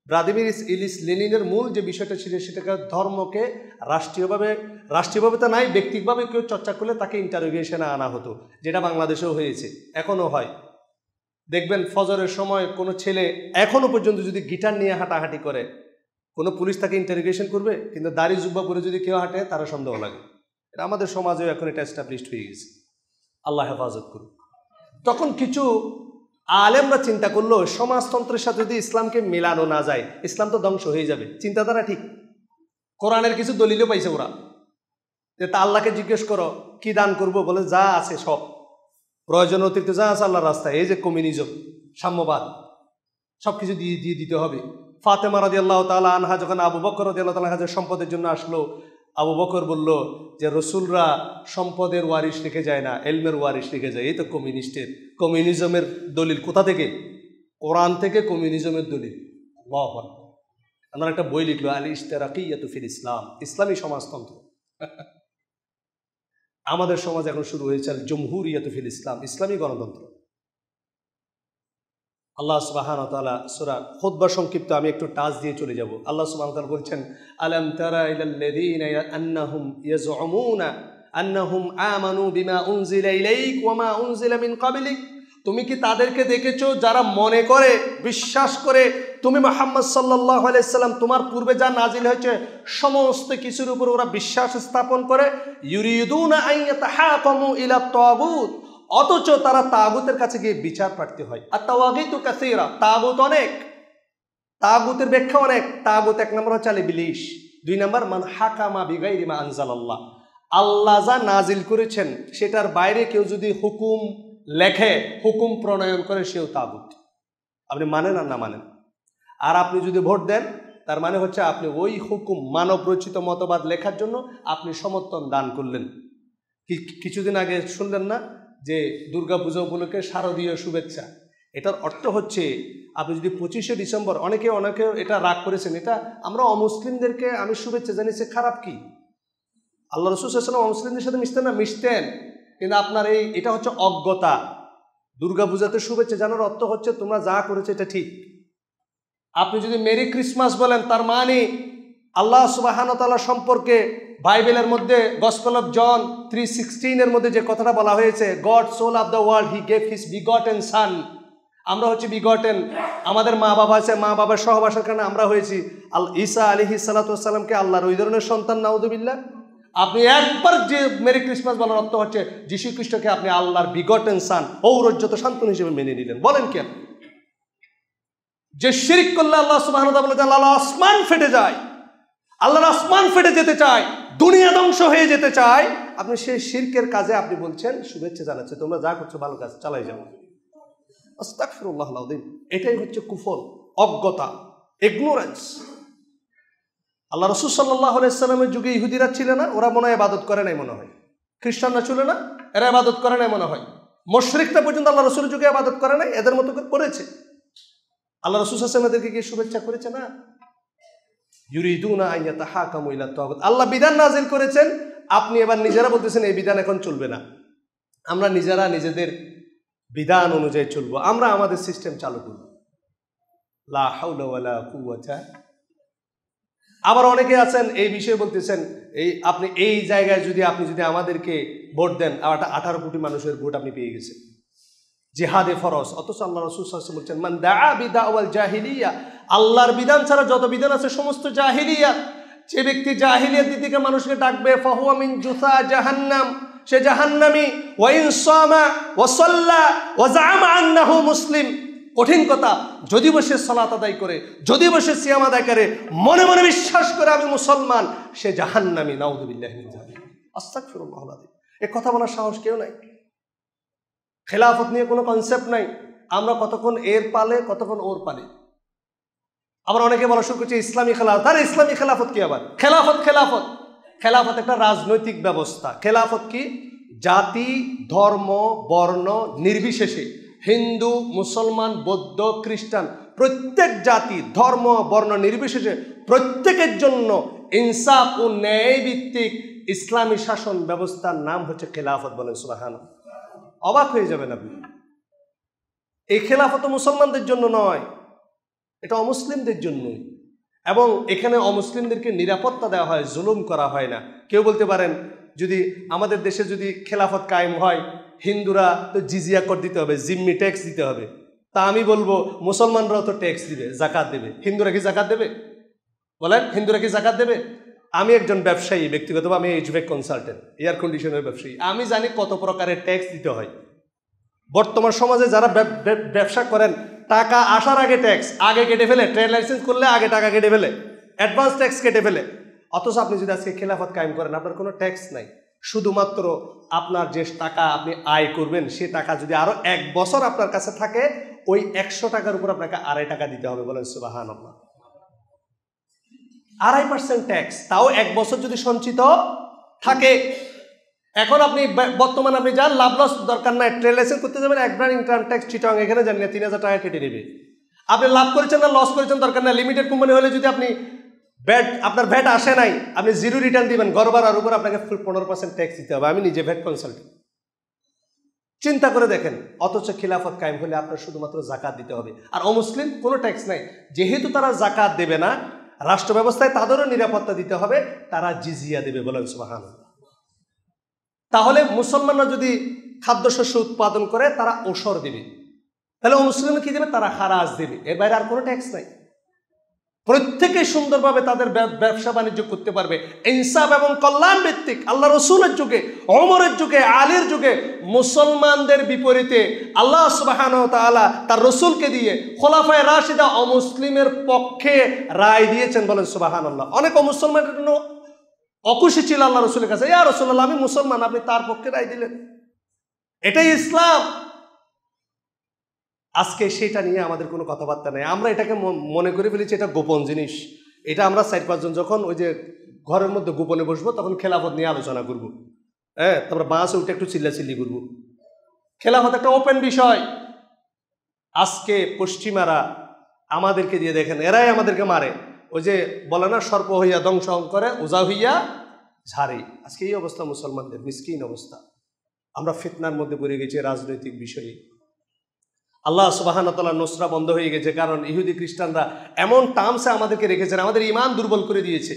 ভ্লাদিমির ইলিচ লেনিনের মূল যে বিষয়টা ছিল সেটাকে ধর্মকে রাষ্ট্রীয়ভাবে তা নাই, ব্যক্তিগতভাবে কেউ চর্চা করলে তাকে ইন্টারোগেশনে আনা হতো, যেটা বাংলাদেশেও হয়েছে, এখনও হয়। দেখবেন ফজরের সময় কোনো ছেলে এখনও পর্যন্ত যদি গিটার নিয়ে হাঁটাহাঁটি করে, কোনো পুলিশ তাকে ইন্টারোগেশন করবে, কিন্তু দাড়ি জুব্বা পরে যদি কেউ হাঁটে তারা সন্দেহ লাগে। এটা আমাদের সমাজেও এখন এটা এস্টাবলিশড হয়ে গেছে, আল্লাহ হেফাজত করুন। তখন কিছু আলেমরা চিন্তা করলো, সমাজতন্ত্রের সাথে যদি ইসলামকে মেলানো না যায়, ইসলাম তো ধ্বংস হয়ে যাবে। চিন্তাধারা ঠিক। কোরআনের কিছু দলিলও পাইছে ওরা, যে তা আল্লাহকে জিজ্ঞেস করো কি দান করবো, বলে যা আছে সব, প্রয়োজন অতিরিক্ত যা আছে আল্লাহর রাস্তায়, এই যে কমিউনিজম, সাম্যবাদ, সব কিছু দিয়ে দিতে হবে। ফাতেমা রাদিয়াল্লাহু তাআলা আনহা যখন আবু বকর রাদিয়াল্লাহু তাআলা আনহা সম্পদের জন্য আসলো, আবু বকর বলল যে রসুলরা সম্পদের ওয়ারিশ রেখে যায় না, এলমের ওয়ারিশ রেখে যায়। এই তো কমিউনিজমের দলিল কোথা থেকে? কোরআন থেকে কমিউনিজমের দলিল। আল্লাহু আকবার। আমরা একটা বই লিখলো, আল ইশতিরাকিয়াতু ফিল ইসলাম, ইসলামী সমাজতন্ত্র। আমাদের সমাজ এখন শুরু হয়েছে আল জমহুরিয়াতু ফিল ইসলাম, ইসলামী গণতন্ত্র। আল্লাহ সুবহানাহু ওয়া তাআলা সূরা খুতবা সংক্ষিপ্ত আমি একটু টাচ দিয়ে চলে যাব। আল্লাহ সুবহানাহু ওয়া তাআলা বলছেন, আলাম তারা ইলাল্লাযীনা আন্নাহুম ইয়াজউমুনা আন্নাহুম আমানু বিমা উনজিলা ইলাইক ওয়া মা উনজিলা মিন ক্বাবলিক। তুমি কি তাদেরকে দেখেছো যারা মনে করে, বিশ্বাস করে তুমি মুহাম্মদ সাল্লাল্লাহু আলাইহি সাল্লাম তোমার পূর্বে যা নাজিল হয়েছে সমস্ত কিছুর উপর ওরা বিশ্বাস স্থাপন করে। ইউরিদুনা আন ইয়াতাহাকামু ইলা তাগুত, অথচ তারা তাগুতের কাছে গিয়ে বিচার প্রার্থী হয়। আর তাওয়াগিতু কাসীরা, তাগুত অনেক, তাগুতের ব্যাখ্যা অনেক। তাগুত এক নম্বর হচ্ছে ইবলিস, দুই নম্বর মান হাকামা বিগাইরি মা আনজালাল্লাহ, আল্লাহ যা নাজিল করেছেন সেটার বাইরে কেউ যদি হুকুম লেখে, হুকুম প্রণয়ন করে, সেও তাগুত। আপনি মানেন আর না মানেন। আর আপনি যদি ভোট দেন, তার মানে হচ্ছে আপনি ওই হুকুম, মানব রচিত মতবাদ লেখার জন্য আপনি সমর্থন দান করলেন। কিছুদিন আগে শুনলেন না যে দুর্গাপূজা উপলক্ষে শারদীয় শুভেচ্ছা? এটার অর্থ হচ্ছে আপনি যদি 25শে ডিসেম্বর, অনেকে এটা রাগ করেছেন, এটা আমরা অমুসলিমদেরকে আমি শুভেচ্ছা জানিয়েছি, খারাপ কি? আল্লাহ রাসূল সাল্লাল্লাহু আলাইহি ওয়াসাল্লাম অমুসলিমদের সাথে মিশতেন না? মিশতেন। কিন্তু আপনার এটা হচ্ছে অজ্ঞতা। দুর্গাপূজাতে শুভেচ্ছা জানার অর্থ হচ্ছে তোমরা যা করেছো এটা ঠিক। আপনি যদি মেরি ক্রিসমাস বলেন, তার মানে আল্লাহ সুবহানাহু ওয়া তাআলা সম্পর্কে বাইবেলের মধ্যে গসপেল অফ জন 3:16 এর মধ্যে যে কথাটা বলা হয়েছে, God so love the world he gave his begotten son. আমরা হচ্ছে বিগটেন, আমাদের মা বাবা আছে, মা বাবার সহবাসের কারণে আমরা হয়েছি। ঈসা আলাইহিস সালাতু ওয়াস সালামকে আল্লাহর ওই ধরনের সন্তান, নাউযুবিল্লাহ। আপনি একবার যে মেরি ক্রিসমাস বলার অর্থ হচ্ছে যীশু খ্রিস্টকে আপনি আল্লাহর বিগটেন সান, ঔরজ্যত সন্তান হিসেবে মেনে নিলেন। বলেন কি আপনি? যে শিরক করলে আল্লাহ সুবহানাহু ওয়া তাআলা বলেছেন আল্লাহর আসমান ফেটে যায়, আল্লাহর আসমান ফেটে যেতে চায়, দুনিয়া ধ্বংস হয়ে যেতে চায়, আপনি সেই শিরকের কাজে আপনি বলছেন শুভেচ্ছা জানাচ্ছে, তোমরা যা করছো ভালো কাজ চালাই যাও। আস্তাগফিরুল্লাহল আযীম। এটাই হচ্ছে কুফর, অজ্ঞতা, ইগনোরেন্স। আল্লাহ রাসূল সাল্লাল্লাহু আলাইহি ওয়াসাল্লামের যুগে ইহুদিরা ছিল না? ওরা মনে হয় ইবাদত করে নাই মনে হয়। খ্রিস্টানরা ছিল না? এরা ইবাদত করে নাই মনে হয়। মুশরিকরা পর্যন্ত আল্লাহ রাসূলের যুগে ইবাদত করে নাই, এদের মতো করে করেছে। আল্লাহ রাসূল সাল্লাল্লাহু আলাইহি ওয়াসাল্লাম এদেরকে কি শুভেচ্ছা করেছে না? ইউরিদুনা আন ইয়াতাহাকামু ইলা তাগুত। আল্লাহ বিধান নাযিল করেছেন, আপনি এবার নিজেরা বলতেছেন এই বিধান এখন চলবে না, আমরা নিজেরা নিজেদের বিধান অনুযায়ী চলবো, আমরা আমাদের সিস্টেম চালু করব। লা হাওলা ওয়ালা কুওয়াতা। আবার অনেকে আছেন এই বিষয়ে বলতেছেন, আপনি এই জায়গায় যদি আমাদেরকে ভোট দেন, 18 কোটি মানুষের ভোট আপনি পেয়ে গেছেন, জিহাদে ফরজ। অথচ আল্লাহ রাসূল সাল্লাল্লাহু আলাইহি ওয়াসাল্লাম বলছেন মান দাআ বিদাওয়াল জাহিলিয়া, আল্লাহর বিধান ছাড়া যত বিধান আছে সমস্ত জাহিলিয়াত। যে ব্যক্তি জাহিলিয়াত দিকে মানুষকে ডাকবে, ফাহুয়া মিন জুসা জাহান্নাম, সে জাহান্নামী। ওয়া ইন সামা ওয়া সাল্লা ওয়া জাআমা আন্নাহু মুসলিম। কঠিন কথা, যদি বসে সালাত আদায় করে, যদি বসে সিয়াম আদায় করে, মনে মনে বিশ্বাস করে আমি মুসলমান, সে জাহান্নামী। নাউযুবিল্লাহি মিন যালিক। আস্তাগফিরুল্লাহল আযীম। এই কথা বলার সাহস কেউ নাই। খেলাফত নিয়ে কোনো কনসেপ্ট নাই, আমরা কতক্ষণ এর পালে কতক্ষণ ওর পালে। আবার অনেকে বলা শুরু করছে ইসলামী খেলাফত। আর ইসলামী খেলাফত কি? আবার খেলাফত খেলাফত একটা রাজনৈতিক ব্যবস্থা। খেলাফত কি? জাতি, ধর্ম, বর্ণ নির্বিশেষে, হিন্দু, মুসলমান, বৌদ্ধ, খ্রিস্টান, প্রত্যেক জাতি, ধর্ম, বর্ণ নির্বিশেষে প্রত্যেকের জন্য ইনসাফ ও ন্যায় ভিত্তিক ইসলামী শাসন ব্যবস্থার নাম হচ্ছে খেলাফত। বলেন সুবহানাল্লাহ। অবাক হয়ে যাবেন আপনি। এই খেলাফত মুসলমানদের জন্য নয়, এটা অমুসলিমদের জন্যই। এবং এখানে অমুসলিমদেরকে নিরাপত্তা দেওয়া হয়, জুলুম করা হয় না। কেউ বলতে পারেন যদি আমাদের দেশে যদি খেলাফত কায়েম হয়, হিন্দুরা তো জিজিয়া কর দিতে হবে, জিম্মি ট্যাক্স দিতে হবে। তা আমি বলবো মুসলমানরাও তো ট্যাক্স দিবে, জাকাত দেবে। হিন্দুরা কি জাকাত দেবে? বলেন, হিন্দুরা কি জাকাত দেবে? আমি একজন ব্যবসায়ী, ব্যক্তিগতভাবে আমি এইচভ্যাক কনসালটেন্ট, এয়ার কন্ডিশনের ব্যবসায়ী। আমি জানি কত প্রকারের ট্যাক্স দিতে হয়। বর্তমান সমাজে যারা ব্যবসা করেন, টাকা আসার আগে ট্যাক্স আগে কেটে ফেলে, ট্রেড লাইসেন্স করলে আগে টাকা কেটে ফেলে, অ্যাডভান্স ট্যাক্স কেটে ফেলে। অথচ আপনি যদি আজকে খেলাফত কায়েম করেন, আপনার কোনো ট্যাক্স নাই। শুধুমাত্র আপনার যে টাকা আপনি আয় করবেন, সে টাকা যদি আরো 1 বছর আপনার কাছে থাকে, ওই 100 টাকার উপর আপনাকে 2.5 টাকা দিতে হবে। বলেন সুবহানাল্লাহ। 2.5% ট্যাক্স, তাও 1 বছর যদি সঞ্চিত থাকে। এখন আপনি বর্তমানে আপনি যান, লাভ লস দরকার নাই, ট্রেড লাইসেন্স করতে যাবেন, একবার ইনকাম ট্যাক্স চিটাং এখানে জানি না 3000 টাকা কেটে নেবে। আপনি লাভ করেছেন না লস করেছেন দরকার নাই। লিমিটেড কোম্পানি হলে যদি আপনি আপনার ভ্যাট আসে নাই, আপনি 0 রিটার্ন দিবেন, গড়বাড়ার উপর আপনাকে 15% ট্যাক্স দিতে হবে। আমি নিজে ভ্যাট কনসালটেন্ট। চিন্তা করে দেখেন। অথচ খিলাফত কায়েম হলে আপনার শুধুমাত্র জাকাত দিতে হবে, আর অমুসলিম কোনো ট্যাক্স নাই। যেহেতু তারা জাকাত দেবে না, রাষ্ট্র ব্যবস্থায় তাদেরও নিরাপত্তা দিতে হবে, তারা জিজিয়া দেবে। বলেন সুবহানাল্লাহ। তাহলে মুসলমানরা যদি খাদ্যশস্য উৎপাদন করে, তারা ওসর দেবে। তাহলে মুসলিম কি দেবে? তারা খারাজ দেবে। এর বাইরে আর কোনো ট্যাক্স নাই। প্রত্যেকে সুন্দরভাবে তাদের ব্যবসা বাণিজ্য করতে পারবে, ইনসাফ এবং কল্যাণ ভিত্তিক। আল্লাহ রসুলের যুগে, ওমরের যুগে, আলীর যুগে মুসলমানদের বিপরীতে আল্লাহ সুবহানাহু ওয়া তাআলা তার রসুলকে দিয়ে খোলাফায়ে রাশিদা অমুসলিমের পক্ষে রায় দিয়েছেন। বলেন সুবহানাল্লাহ। অনেক অমুসলমানের জন্য অখুশি ছিল আল্লাহ রসুলের কাছে, ইয়া রাসূলুল্লাহ আমি মুসলমান, আপনি তার পক্ষে রায় দিলেন। এটাই ইসলাম। আজকে সেটা নিয়ে আমাদের কোনো কথাবার্তা নেই। আমরা এটাকে মনে করে ফেলেছি এটা গোপন জিনিস। এটা আমরা 4-5 জন যখন ওই যে ঘরের মধ্যে গোপনে বসবো, তখন খেলাফত নিয়ে আলোচনা করব। হ্যাঁ, তারপরে বাসে উঠে একটু চিল্লাচিল্লি করবো। খেলাফত একটা ওপেন বিষয়। আজকে পশ্চিমারা আমাদেরকে দিয়ে দেখেন, এরাই আমাদেরকে মারে। ওই যে বলে না, সর্প হইয়া ধ্বংস করে, ওজা হইয়া ঝাড়ে। আজকে এই অবস্থা মুসলমানদের, মিসকিন অবস্থা। আমরা ফিতনার মধ্যে পড়ে গেছি রাজনৈতিক বিষয়ে। আল্লাহ সুবহানাহু ওয়া তাআলার নুসরা বন্ধ হয়ে গেছে, কারণ ইহুদি খ্রিস্টানরা এমন টার্মসে আমাদেরকে রেখেছেন, আমাদের ঈমান দুর্বল করে দিয়েছে।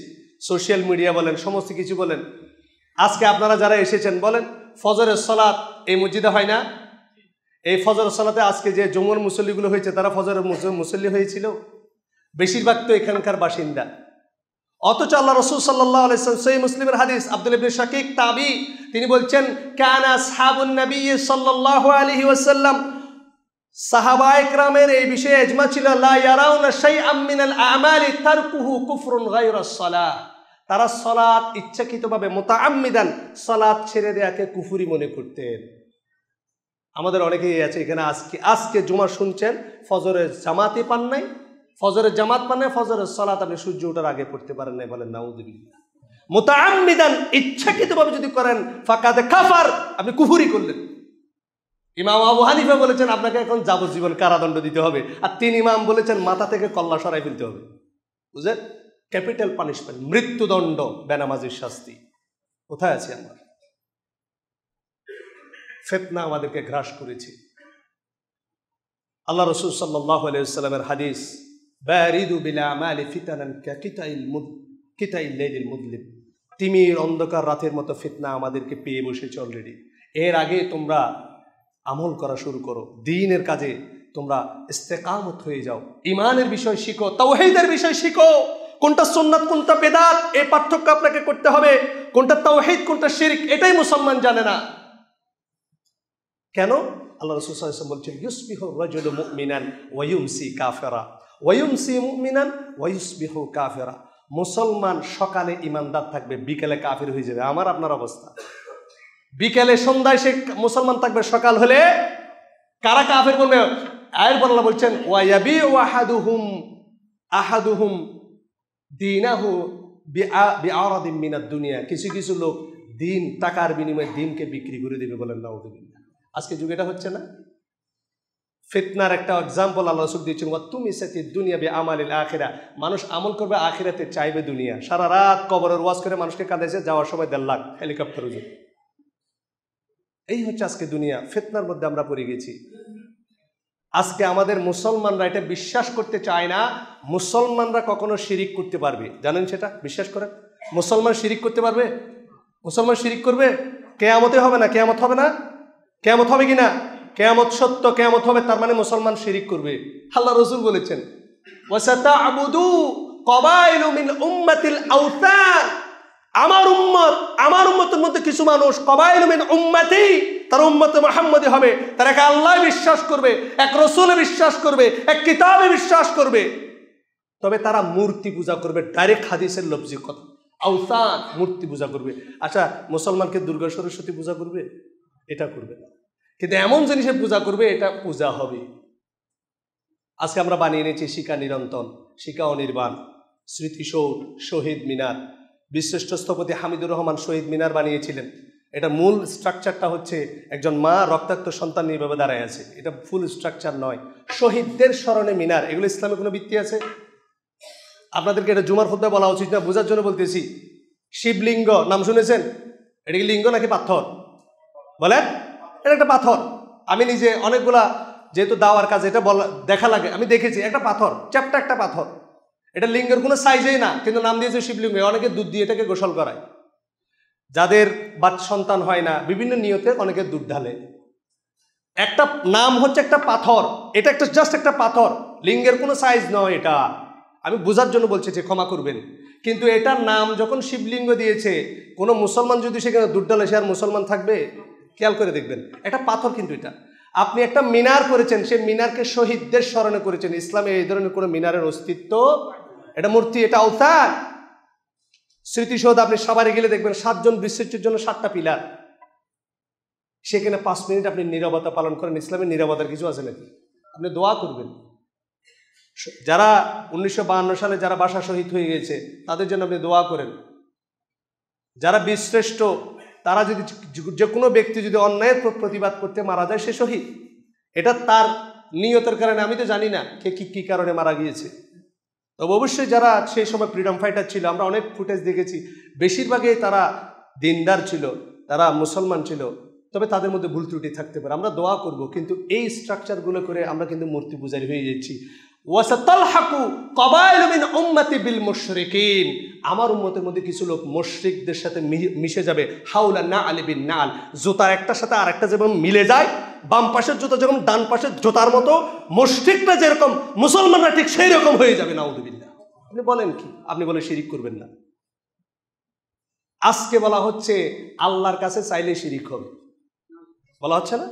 সোশ্যাল মিডিয়া বলেন, সমস্ত কিছু বলেন। আজকে আপনারা যারা এসেছেন বলেন, ফজরের সালাত এই মসজিদে হয় না? এই ফজরের সালাতে আজকে যে জুমার মুসল্লিগুলো হয়েছে তারা ফজরের মুসল্লি হয়েছিল? বেশিরভাগ তো এখানকার বাসিন্দা। অথচ আল্লাহ রাসূল সাল্লাল্লাহু আলাইহি ওয়াসাল্লাম, সহিহ মুসলিমের হাদিস, আব্দুল ইবনে শাকিক তাবি, তিনি বলছেন, কানা আসহাবুন নবী সাল্লাল্লাহু আলাইহি ওয়াসাল্লাম, সাহাবায়ে কেরামের এই বিষয়ে ইজমা ছিল, লা ইয়ারাউনা শাইআম মিনাল আমালি তারকুহু কুফরুন গায়রাস সালাহ। তারা সালাত ইচ্ছাকৃতভাবে মুতাআম্মিদান সালাত ছেড়ে দেয়াকে কুফরি মনে করতেন। আমাদের অনেকেই আছে এখানে আজকে জুমা শুনছেন, ফজরের জামাতই পান নাই, ফজরের জামাত পান নাই, ফজরের সালাত আপনি সূর্য ওঠার আগে পড়তে পারেন নাই, বলেন নাউযুবিল্লাহ। মুতাআম্মিদান ইচ্ছাকৃতভাবে যদি করেন, ফাকাদ কাফার, আপনি কুফরি করলেন। ইমাম আবু হানিফা বলেছেন আপনাকে এখন যাবজ্জীবন কারাদণ্ড দিতে হবে, আর 3 ইমাম বলেছেন মাথা থেকে কল্লা সরাই ফেলতে হবে। বুঝলেন? ক্যাপিটাল পানিশমেন্ট, মৃত্যুদণ্ড, বেনামাজির শাস্তি। কোথায় আছি আমরা? ফিতনা আমাদেরকে গ্রাস করেছে। আল্লাহ রাসূল সাল্লাল্লাহু আলাইহি ওয়াসাল্লামের হাদিস, বারিদু বিল আমালি ফিতানান কিতাইল লাইলিল মুযলিম। তিমির অন্ধকার রাতের মতো ফিতনা আমাদেরকে পেয়ে বসেছে অলরেডি। এর আগে তোমরা আমল করা শুরু করো, দ্বীনের কাজে তোমরা ইস্তেকামত হয়ে যাও, ঈমানের বিষয় শিখো, তাওহীদের বিষয় শিখো। কোনটা সুন্নাত কোনটা বেদাত এই পার্থক্য আপনাকে করতে হবে। কোনটা তাওহীদ কোনটা শিরক এটাই মুসলমান জানে না। কেন? আল্লাহ রাসূল সাল্লাল্লাহু আলাইহি ওয়াসাল্লাম বলছেন, ইউসবিহু রাজুলু মুমিনান ওয়া ইউমসি কাফিরা ওয়া ইউমসি মুমিনান ওয়া ইউসবিহু কাফিরা। মুসলমান সকালে ঈমানদার থাকবে, বিকেলে কাফির হয়ে যাবে। আমার আপনার অবস্থা, বিকেলে সন্ধ্যায় সে মুসলমান থাকবে, সকাল হলে কারা কাফির বলবে? আয়াত আল্লাহ বলছেন, ওয়া ইয়াবিউ আহাদুহুম দীনাহু বিআরাদিন মিনাদ দুনিয়া। কিছু কিছু লোক দিন, টাকার বিনিময়ে দিনকে বিক্রি করে দেবে, বলেন নাউযুবিল্লাহ। আজকে যুগে এটা হচ্ছে না? ফিতনার একটা এক্সাম্পল আল্লাহ রাসূল দিয়েছেন, ওয়া তুমিসাতিদ দুনিয়া বিআমালিল আখিরা। মানুষ আমল করবে আখিরাতে, চাইবে দুনিয়া। সারা রাত কবরের ওয়াজ করে মানুষকে কাঁদাইছে, যাওয়ার সময় 1.5 লাখ হেলিকপ্টার উড়ে। এই হচ্ছে আজকে দুনিয়া। ফিতনার মধ্যে আমরা পড়ে গেছি। আজকে আমাদের মুসলমানরা এটা বিশ্বাস করতে চায় না, মুসলমানরা কখনো শিরিক করতে পারবে। জানেন সেটা? বিশ্বাস করেন? মুসলমান শিরিক করতে পারবে? মুসলমান শিরিক করবে? কিয়ামতে হবে না? কিয়ামত হবে না? কিয়ামত হবে কিনা? কিয়ামত সত্য, কিয়ামত হবে, তার মানে মুসলমান শিরিক করবে। আল্লাহ রাসূল বলেছেন, ওয়াসাতা'বুদু কবাইলু মিন উম্মাতিল আওতান। আমার উম্মতের মধ্যে কিছু মানুষ, কবাইলু মিন উম্মতি, তার উম্মতে মুহাম্মদী হবে, তারা এক আল্লাহ বিশ্বাস করবে, এক রাসূলে বিশ্বাস করবে, এক কিতাবে বিশ্বাস করবে, তবে তারা মূর্তি পূজা করবে। ডাইরেক্ট হাদিসের লফজি কথা, আওতান, মূর্তি পূজা করবে। আচ্ছা, মুসলমানকে দুর্গা সরস্বতী পূজা করবে? এটা করবে না, কিন্তু এমন জিনিসের পূজা করবে, এটা পূজা হবে। আজকে আমরা বানিয়ে নিয়েছি শিকা নিরন্তন, শিকা অনির্বাণ, স্মৃতিসৌধ, শহীদ মিনার। বিশ্রেষ্ঠ স্থপতি হামিদুর রহমান শহীদ মিনার বানিয়েছিলেন। এটা মূল স্ট্রাকচারটা হচ্ছে একজন মা রক্তাক্ত সন্তান নিয়ে এভাবে দাঁড়ায় আছে, এটা ফুল স্ট্রাকচার নয়। শহীদদের স্মরণে মিনার, এগুলো ইসলামে কোনো ভিত্তি আছে? আপনাদেরকে এটা জুমার খুতবায় বলা উচিত না, বোঝার জন্য বলতেছি। শিবলিঙ্গ নাম শুনেছেন? এটা কি লিঙ্গ নাকি পাথর? বলেন। এটা একটা পাথর। আমি নিজে অনেকগুলা, যেহেতু দাওয়ার কাজে এটা বলা দেখা লাগে, আমি দেখেছি একটা পাথর, চ্যাপ্টা একটা পাথর। এটা লিঙ্গের কোনো সাইজেই না, কিন্তু নাম দিয়েছে শিবলিঙ্গ। অনেকে দুধ দিয়ে এটাকে গোসল করায়। যাদের সন্তান হয় না, বিভিন্ন নিয়তে অনেকে দুধ ঢালে। একটা নাম হচ্ছে একটা পাথর, এটা একটা জাস্ট একটা পাথর, লিঙ্গের কোনো সাইজ নয়। এটা আমি বোঝার জন্য বলছি, যে ক্ষমা করবেন। কিন্তু এটার নাম যখন শিবলিঙ্গ দিয়েছে, কোনো মুসলমান যদি সেখানে দুধ ঢালে, সে আর মুসলমান থাকবে? খেয়াল করে দেখবেন, একটা পাথর। কিন্তু এটা আপনি একটা মিনার করেছেন, সেই মিনারকে শহীদদের স্মরণে করেছেন। ইসলামে এই ধরনের কোনো মিনারের অস্তিত্ব, এটা মূর্তি, এটা আওতান। স্মৃতিসৌধ আপনি সবারই গেলে দেখবেন 7 জন বিশ্বের জন্য 7টা পিলার, সেখানে 5 মিনিট আপনি নীরবতা পালন করেন। ইসলামের নীরবতার কিছু আছে নাকি? আপনি দোয়া করবেন। যারা 1952 সালে যারা বাসা শহীদ হয়ে গেছে, তাদের জন্য আপনি দোয়া করেন। যারা বীরশ্রেষ্ঠ, তারা যদি, যে কোনো ব্যক্তি যদি অন্যায়ের প্রতিবাদ করতে মারা যায়, সে শহীদ। এটা তার নিয়তের কারণে, আমি তো জানি না কে কি কারণে মারা গিয়েছে। তবে অবশ্যই যারা সেই সময় ফ্রিডম ফাইটার ছিল, আমরা অনেক ফুটেজ দেখেছি, বেশিরভাগই তারা দিনদার ছিল, তারা মুসলমান ছিল, তবে তাদের মধ্যে ভুল ত্রুটি থাকতে পারে, আমরা দোয়া করব, কিন্তু এই স্ট্রাকচারগুলো করে আমরা কিন্তু মূর্তি পূজারী হয়ে যাচ্ছি। ওয়াসাতালহাকু কবাইলু মিন উম্মতি বিল মুশরিকিন, আমার উম্মতের মধ্যে কিছু লোক মুশরিকদের সাথে মিশে যাবে। হাউলা না আলি বিন নাল, জুতার একটার সাথে আরেকটা যেমন মিলে যায়, বাম পাশের জুতা যেমন ডান পাশের জুতার মতো, মুশরিকরা যেরকম মুসলমানরা ঠিক সেই রকম হয়ে যাবে। নাউযুবিল্লাহ। আপনি বলেন কি? আপনি বলে শিরিক করবেন না। আজকে বলা হচ্ছে আল্লাহর কাছে চাইলে শিরিক হবে, বলা হচ্ছে না?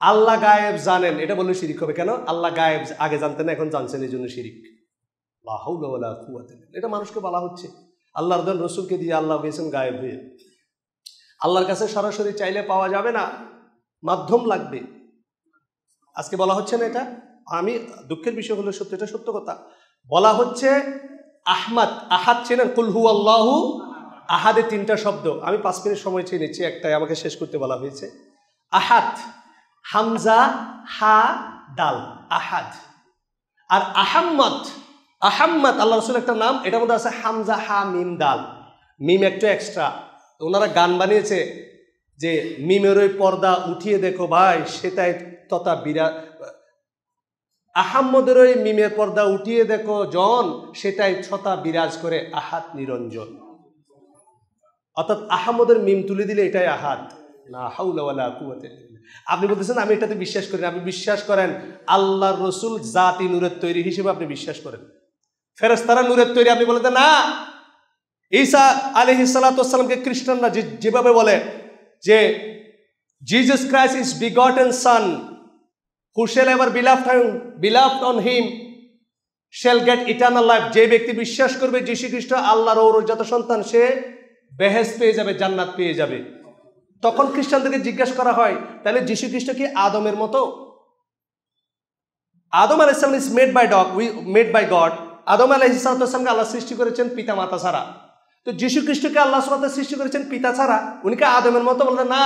আল্লাহ গায়েব জানেন, এটা বললে শিরিক হবে কেন? আল্লাহ গায়েব আগে জানতেন না, এখন জানছেন, এই জন্য শিরিক। লা হাওলা ওয়ালা কুওয়াতা ইল্লা বিল্লাহ। এটা মানুষকে বলা হচ্ছে। আল্লাহর দেন রসুলকে দিয়ে আল্লাহ গেছেন গায়েব হয়ে। আল্লাহর কাছে সরাসরি চাইলে পাওয়া যাবে না, মাধ্যম লাগবে। আজকে বলা হচ্ছে না এটা। আমি দুঃখের বিষয় হলো সত্য, এটা সত্য কথা। বলা হচ্ছে আহমাদ, আহাদ চেনেন? কুল হু আল্লাহু আহাদে 3টা শব্দ। আমি 5 মিনিট সময় চেয়ে নিচ্ছি, একটাই আমাকে শেষ করতে বলা হয়েছে। আহাদ, হামজা হা দাল, আহাদ। আর আহাম্মদ, আহাম্মদ আল্লাহ রসুল একটা নাম, এটার মধ্যে আছে হামজা হা মিম দাল, মিম একটু এক্সট্রা। ওনারা গান বানিয়েছে যে মিমের ওই পর্দা উঠিয়ে দেখো ভাই, সেটাই তথা বিরাট, আহাম্মদের ওই মিমের পর্দা উঠিয়ে দেখো জন, সেটাই ছতা বিরাজ করে আহাদ নিরঞ্জন। অর্থাৎ আহাম্মদের মিম তুলে দিলে এটাই আহাদ। না হাওলা ওয়ালা কুওয়াতা ইল্লা বিল্লাহ। আপনি বলতেছেন আমি এটাতে বিশ্বাস করি না। আপনি বিশ্বাস করেন আল্লাহর রসুল জাতি নূরের তৈরি হিসেবে আপনি বিশ্বাস করেন, ফেরেশতারা নূরের তৈরি। আপনি বলেন না। ঈসা আলাইহিস সালাতু ওয়াস সালামকে খ্রিস্টানরা যেভাবে বলে যে Jesus Christ is বিগটেন Son, who shall ever beloved on him shall gate eternal life. যে ব্যক্তি বিশ্বাস করবে যীশু খ্রিস্ট আল্লাহর ঔরজাত সন্তান, সে বেহেশত পেয়ে যাবে, জান্নাত পেয়ে যাবে। তখন খ্রিস্টানদেরকে জিজ্ঞাসা করা হয়, তাহলে যীশু খ্রিস্ট কি আদমের মতো? আদম আলাইহিস সালাম ইজ মেড বাই গড। আদম আলাইহিস সালামকে আল্লাহ সৃষ্টি করেছেন পিতা মাতা ছাড়া। তো যীশু খ্রিস্টকে আল্লাহ সুবহানাহু ওয়া তাআলা সৃষ্টি করেছেন পিতা ছাড়া। উনি কি আদমের মতো? বললেন না,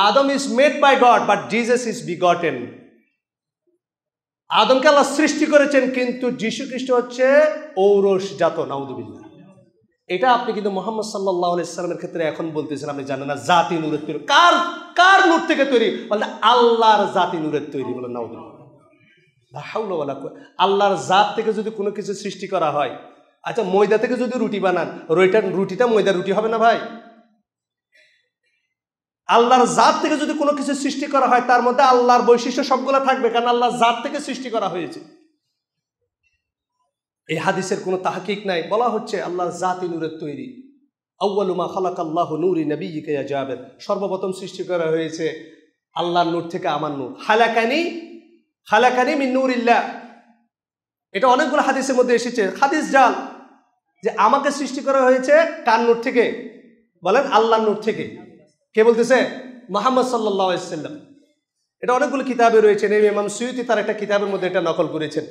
Adam is made by God but Jesus is begotten. আদমকে আল্লাহ সৃষ্টি করেছেন, কিন্তু যীশু খ্রিস্ট হচ্ছে ঔরসজাত। নাউযুবিল্লাহ। এটা আপনি কিন্তু মুহাম্মদ সাল্লাল্লাহু আলাইহি সাল্লামের ক্ষেত্রে এখন বলতেছেন, আপনি জানেন না জাতি নূরের তৈরি। কার নূর থেকে তৈরি? বলে আল্লাহর জাতি নূরের তৈরি। বলে নাউযুবিল্লাহ। লা হাওলা ওয়ালা কুওয়াতা। আল্লাহর জাত থেকে যদি কোনো কিছু সৃষ্টি করা হয়, আচ্ছা ময়দা থেকে যদি রুটি বানান, রুটিটা ময়দার রুটি হবে না ভাই? আল্লাহর জাত থেকে যদি কোনো কিছু সৃষ্টি করা হয়, তার মধ্যে আল্লাহর বৈশিষ্ট্য সবগুলো থাকবে, কারণ আল্লাহর জাত থেকে সৃষ্টি করা হয়েছে। এই হাদিসের কোনো তাহকিক নাই। বলা হচ্ছে আল্লাহর জাতি নূরের তৈরি। আউয়ালু মা খালাকাল্লাহু নূরি নবিয়্যিকা ইয়া জাবের, সর্বপ্রথম সৃষ্টি করা হয়েছে আল্লাহর নূর থেকে আমার নূর। খালাকানি মিন নূরিল্লাহ। এটা অনেকগুলো হাদিসের মধ্যে এসেছে। হাদিস জাল যে আমাকে সৃষ্টি করা হয়েছে কার নূর থেকে? বলেন আল্লাহর নূর থেকে। কে বলতেছে? মুহাম্মদ সাল্লাল্লাহু আলাইহি সাল্লাম। এটা অনেকগুলো কিতাবে রয়েছে। ইমাম সুয়ুতি তার একটা কিতাবের মধ্যে এটা নকল করেছেন।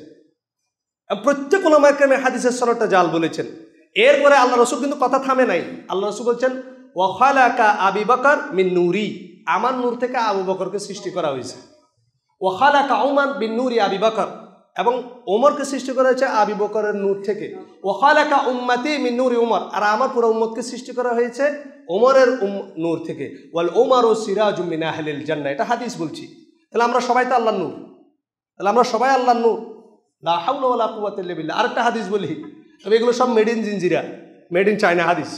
প্রত্যেক উলামায়ে কেরাম হাদিসের সনদটা জাল বলেছেন। এরপরে আল্লাহ রসুল কিন্তু কথা থামে নাই। আল্লাহ রসুল বলছেন ওয়া খালাকা আবি বকর মিন নূরি, আমার নূর থেকে আবু বকরকে সৃষ্টি করা হয়েছে। ওয়া খালাকা উমর বিন নূরি আবি বকর, এবং ওমরকে সৃষ্টি করা হয়েছে আবি বকরের নূর থেকে। ওয়া খালাকা উম্মতি মিন নূরি উমর, আর আমার পুরো উম্মতকে সৃষ্টি করা হয়েছে ওমরের নূর থেকে। ওয়াল উমারু সিরাজুম মিন আহলিল জান্নাহ। এটা হাদিস বলছি। তাহলে আমরা সবাই তো আল্লাহর নূর, তাহলে আমরা সবাই আল্লাহর নূর। লা হাওলা ওয়ালা কুওয়াতা ইল্লা বিল্লাহ। আরেকটা হাদিস বলি, তবে এগুলো সব made in Jinjira, made in China হাদিস।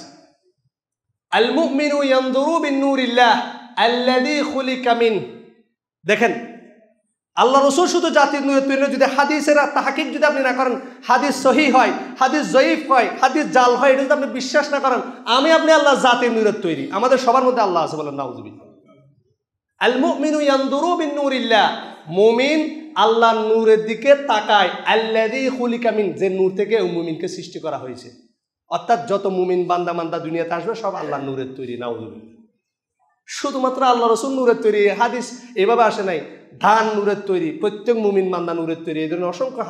আল মুমিনু ইয়ানজুরু বিন নূরিল্লাহ আল্লাযী খুলিকা মিন। দেখেন আল্লাহ রসুল শুধু জাতির নূরের তৈরি। যদি হাদিসের তাহকিক যদি আপনি না করেন, হাদিস সহিহ হয়, হাদিস জয়ীফ হয়, হাদিস জাল হয়, এটা যদি আপনি বিশ্বাস না করেন, আপনি আল্লাহ জাতির নূরের তৈরি। আমাদের সবার মধ্যে আল্লাহ আছে, বলেন নাউযুবিল্লাহ। আল মুমিনু ইয়ানজুরু বিন নূরিল্লাহ, মুমিন আল্লাহর নূরের দিকে তাকায়। আল্লাযী খুলিকা মিন, যে নূর থেকে মুমিনকে সৃষ্টি করা হয়েছে। অর্থাৎ যত মুমিন বান্দা মান্দা দুনিয়াতে আসবে সব আল্লাহর নূরের তৈরি। নাউযুবিল্লাহ। শুধুমাত্র আল্লাহ রসুল নূরের তৈরি, হাদিস এভাবে আসে নাই। ধান নূরের তৈরি, প্রত্যেক মুমিন বান্দা নূরের তৈরি। এই ধরনের অসংখ্য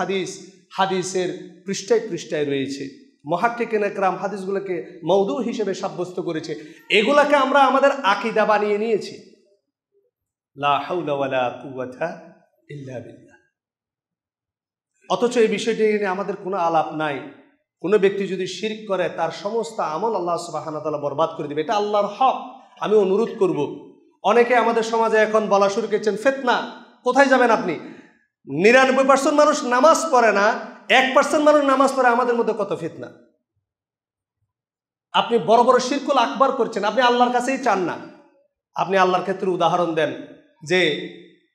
হাদিসের পৃষ্ঠায় পৃষ্ঠায় রয়েছে। মুহাক্কিকিন ইকরাম হাদিসগুলোকে মওদু হিসেবে সাব্যস্ত করেছে। এগুলাকে আমরা আমাদের আকীদা বানিয়ে নিয়েছি। লা হাওলা ওয়ালা কুওয়াতা ইল্লা বিল্লাহ। অথচ এই বিষয়টি নিয়ে আমাদের কোনো আলাপ নাই। কোনো ব্যক্তি যদি শিরক করে, তার সমস্ত আমল আল্লাহ সুবহানাহু ওয়া তাআলা বরবাদ করে দেবে। এটা আল্লাহর হক। আমি অনুরোধ করব, অনেকে আমাদের সমাজে এখন বলা শুরু করেছেন ফিতনা। কোথায় যাবেন আপনি? 99% মানুষ নামাজ পড়ে না, 1% মানুষ নামাজ পড়ে, আমাদের মধ্যে কত ফিতনা। আপনি বড় বড় শিরকুল আকবার করছেন, আপনি আল্লাহর কাছেই চান না। আপনি আল্লাহর ক্ষেত্রে উদাহরণ দেন যে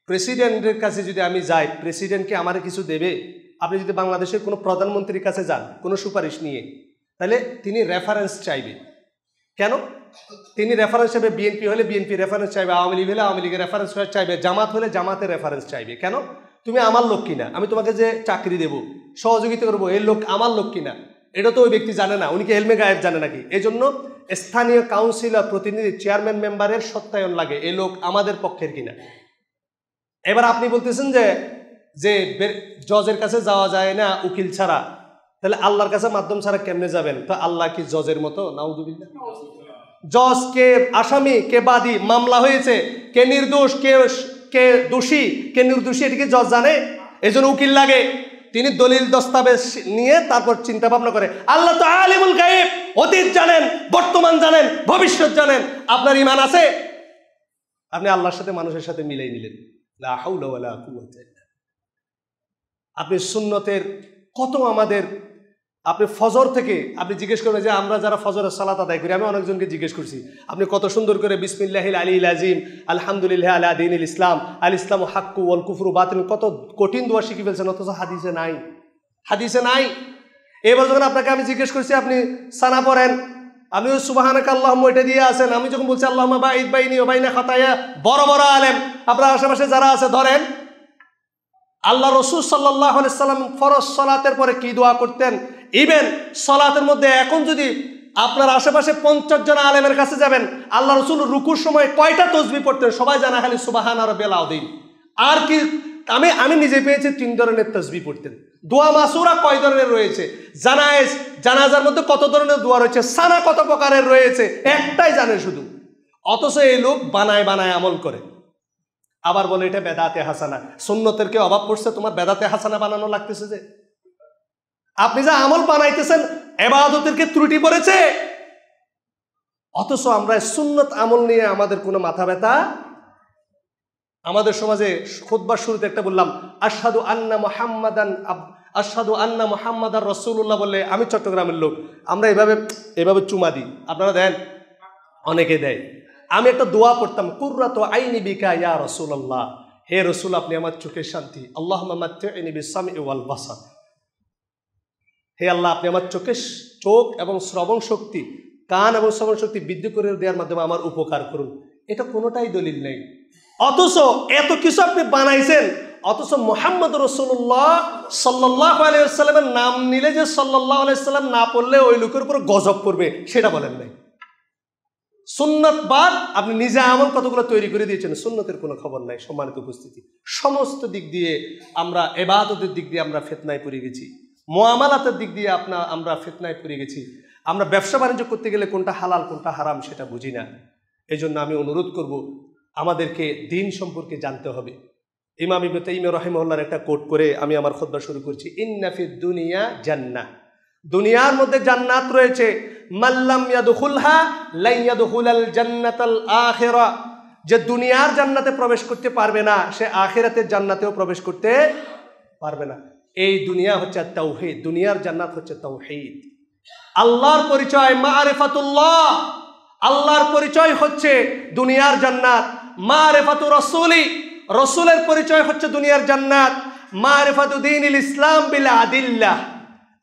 প্রেসিডেন্টের কাছে যদি আমি যাই, প্রেসিডেন্টকে আমারে কিছু দেবে? আপনি যদি বাংলাদেশের কোনো প্রধানমন্ত্রীর কাছে যান কোনো সুপারিশ নিয়ে, তাহলে তিনি রেফারেন্স চাইবে। কেন? তিনি রেফারেন্স চাইবে, বিএনপি হলে বিএনপি রেফারেন্স চাইবে, আওয়ামী লীগ হলে আওয়ামী লীগের রেফারেন্স চাইবে, জামাত হলে জামাতের রেফারেন্স চাইবে। কেন? তুমি আমার লোক কিনা, আমি তোমাকে যে চাকরি দেবো, সহযোগিতা করবো, এই লোক আমার লোক কিনা, এটা তো ওই ব্যক্তি জানে না, উনি কি এলমে গায়েব জানে নাকি? এই জন্য স্থানীয় কাউন্সিলর, প্রতিনিধি, চেয়ারম্যান, মেম্বারের সত্যায়ন লাগে, এই লোক আমাদের পক্ষের কিনা। এবার আপনি বলতেছেন যে যে জজের কাছে যাওয়া যায় না উকিল ছাড়া, তাহলে আল্লাহর কাছে মাধ্যম ছাড়া কেমনে যাবেন? তো আল্লাহ কি জজের মতো? নাউযুবিল্লাহ। জজ কে আসামি, কে বাদী, মামলা হয়েছে, কে নির্দোষ, কে দোষী, কে নির্দোষী, এটিকে জজ জানে? এই জন্য উকিল লাগে, তিনি দলিল দস্তাবেজ নিয়ে তারপর চিন্তা ভাবনা করে। আল্লাহ তো আলিমুল গায়েব, অতীত জানেন, বর্তমান জানেন, ভবিষ্যৎ জানেন। আপনার ঈমান আছে? আপনি আল্লাহর সাথে মানুষের সাথে মিলাই নিলেন। লা হাওলা ওয়ালা কুওয়াতা ইল্লা বিল্লাহ। আপনি সুন্নতের কত আমাদের, আপনি ফজর থেকে আপনি জিজ্ঞেস করবেন যে আমরা যারা ফজরের সালাত আদায় করি, আমি অনেকজনকে জিজ্ঞেস করছি, আপনি কত সুন্দর করে বিসমিল্লাহিল আলিয়্যিল আযীম, আলহামদুলিল্লাহ আলা দীনিল ইসলাম, আল ইসলামু হাক্কু ওয়াল কুফরু বাতিল, কত কঠিন দোয়া শিখে ফেলছেন, অথচ হাদিসে নাই, হাদিসে নাই। এবার যখন আপনাকে আমি জিজ্ঞেস করছি আপনি সানা পড়েন, আপনি সুবহানাকা আল্লাহুম্মা এটা দিয়ে আছেন, আমি যখন বলছি আল্লাহুম্মা বাঈদ বাইনি ওয়া বাইনা খাতায়া, বড় বড় আলেম আপনার আশেপাশে যারা আছে ধরেন, আল্লাহ রসুল সাল্লাল্লাহু আলাইহি সাল্লাম ফরজ সালাতের পরে কি দোয়া করতেন? ইভেন সালাতের মধ্যে এখন যদি আপনার আশেপাশে 50 জন আলেমের কাছে যাবেন, আল্লাহ রসুল রুকুর সময় কয়টা তাসবিহ পড়তেন? সবাই জানা খালি সুবহানা রাব্বিয়াল আযীম। আর কি? আমি নিজে পেয়েছি 3 ধরনের তাসবিহ পড়তেন। দোয়া মাসুরা কয় ধরনের রয়েছে? জানায়েজ, জানাজার মধ্যে কত ধরনের দোয়া রয়েছে? সানা কত প্রকারের রয়েছে? একটাই জানে শুধু। অথচ এই লোক বানায় বানায় আমল করে, আবার বলে এটা বেদাতে হাসানা। সুন্নতের কি অভাব পড়ছে তোমার বেদাতে হাসানা বানানো লাগতেছে? যে আপনি যা আমল বানাইতেছেন ইবাদতের কি ত্রুটি পড়েছে? অথচ আমরা সুন্নত আমল নিয়ে আমাদের কোনো মাথা ব্যথা। আমাদের সমাজে খুতবার শুরুতে একটা বললাম আশহাদু আন্না মুহাম্মাদান রাসূলুল্লাহ বললে, আমি চট্টগ্রামের লোক, আমরা এভাবে চুমা দিই, আপনারা দেন? অনেকে দেয়। আমি একটা দোয়া পড়তাম, কুররাতু আইনি বিকা ইয়া রাসূলুল্লাহ, হে রাসূল আপনি আমার চোখের শান্তি, আল্লাহুম্মা মাত্তি'নি বিস-সাম'i ওয়াল বাসার, হে আল্লাহ আপনি আমার চোখ এবং শ্রবণ শক্তি, কান এবং শ্রবণ শক্তি বৃদ্ধি করে দেওয়ার মাধ্যমে আমার উপকার করুন। এটা কোনোটাই দলিল নেই। অথচ এত কিছু আপনি বানাইছেন, অথচ মুহাম্মদ রাসূলুল্লাহ সাল্লাল্লাহু আলাইহি ওয়াসাল্লামের নাম নিলে যে সাল্লাল্লাহু আলাইহি ওয়াসাল্লাম না পড়লে ওই লোকের উপর গজব করবে সেটা বলেন নাই। সুন্নত বাদ আপনি নিজে আমল কতগুলো তৈরি করে দিয়েছেন, সুন্নতের কোনো খবর নাই। সম্মানিত উপস্থিতি, সমস্ত দিক দিয়ে আমরা ইবাদতের দিক দিয়ে আমরা ফিতনায় পড়ে গেছি, মুআমালাতের দিক দিয়ে আমরা ফিতনায় পড়ে গেছি। আমরা ব্যবসা বাণিজ্য করতে গেলে কোনটা হালাল কোনটা হারাম সেটা বুঝি না। এই জন্য আমি অনুরোধ করব আমাদেরকে দিন সম্পর্কে জানতে হবে। ইমাম ইবনে তাইমিয়া রাহিমাহুল্লাহর একটা কোট করে আমি আমার খুতবা শুরু করছি। ইন্না ফিদ দুনিয়া জান্নাহ, দুনিয়ার মধ্যে জান্নাত রয়েছে, মাল্লাম ইয়াদখুলহা লা ইয়াদখুলাল জান্নাতাল আখিরা, যে দুনিয়ার জান্নাতে প্রবেশ করতে পারবে না সে আখিরাতের জান্নাতেও প্রবেশ করতে পারবে না। এই দুনিয়া হচ্ছে তাওহীদ, দুনিয়ার জান্নাত হচ্ছে তাওহীদ। আল্লাহর পরিচয় মারিফাতুল্লাহ, আল্লাহর পরিচয় হচ্ছে দুনিয়ার জান্নাত। মারিফাতু রাসূলি, রাসূলের পরিচয় হচ্ছে দুনিয়ার জান্নাত। মারিফাতু দীনিল ইসলাম বিল আদিল্লাহ,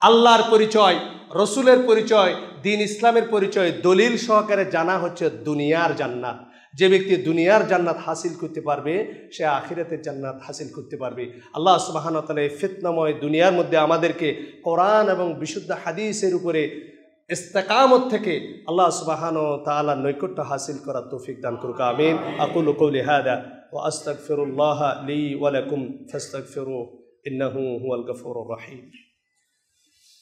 আল্লাহর পরিচয়, রাসূলের পরিচয়, দ্বীন ইসলামের পরিচয় দলিল সহকারে জানা হচ্ছে দুনিয়ার জান্নাত। যে ব্যক্তি দুনিয়ার জান্নাত হাসিল করতে পারবে সে আখিরাতের জান্নাত হাসিল করতে পারবে। আল্লাহ সুবহানাহু ওয়া তাআলা এই ফিতনাময় দুনিয়ার মধ্যে আমাদেরকে কোরআন এবং বিশুদ্ধ হাদিসের উপরে ইস্তেকামত থেকে আল্লাহ সুবহানাহু ওয়া তাআলার নৈকট্য হাসিল করার তৌফিক দান করুক। আমিন। আকুলু কওলি হাদা ওয়া আস্তাগফিরুল্লাহ লি ওয়া লাকুম ফাস্তাগফিরুহু ইন্নাহু হুয়াল গফুরুর রহিম।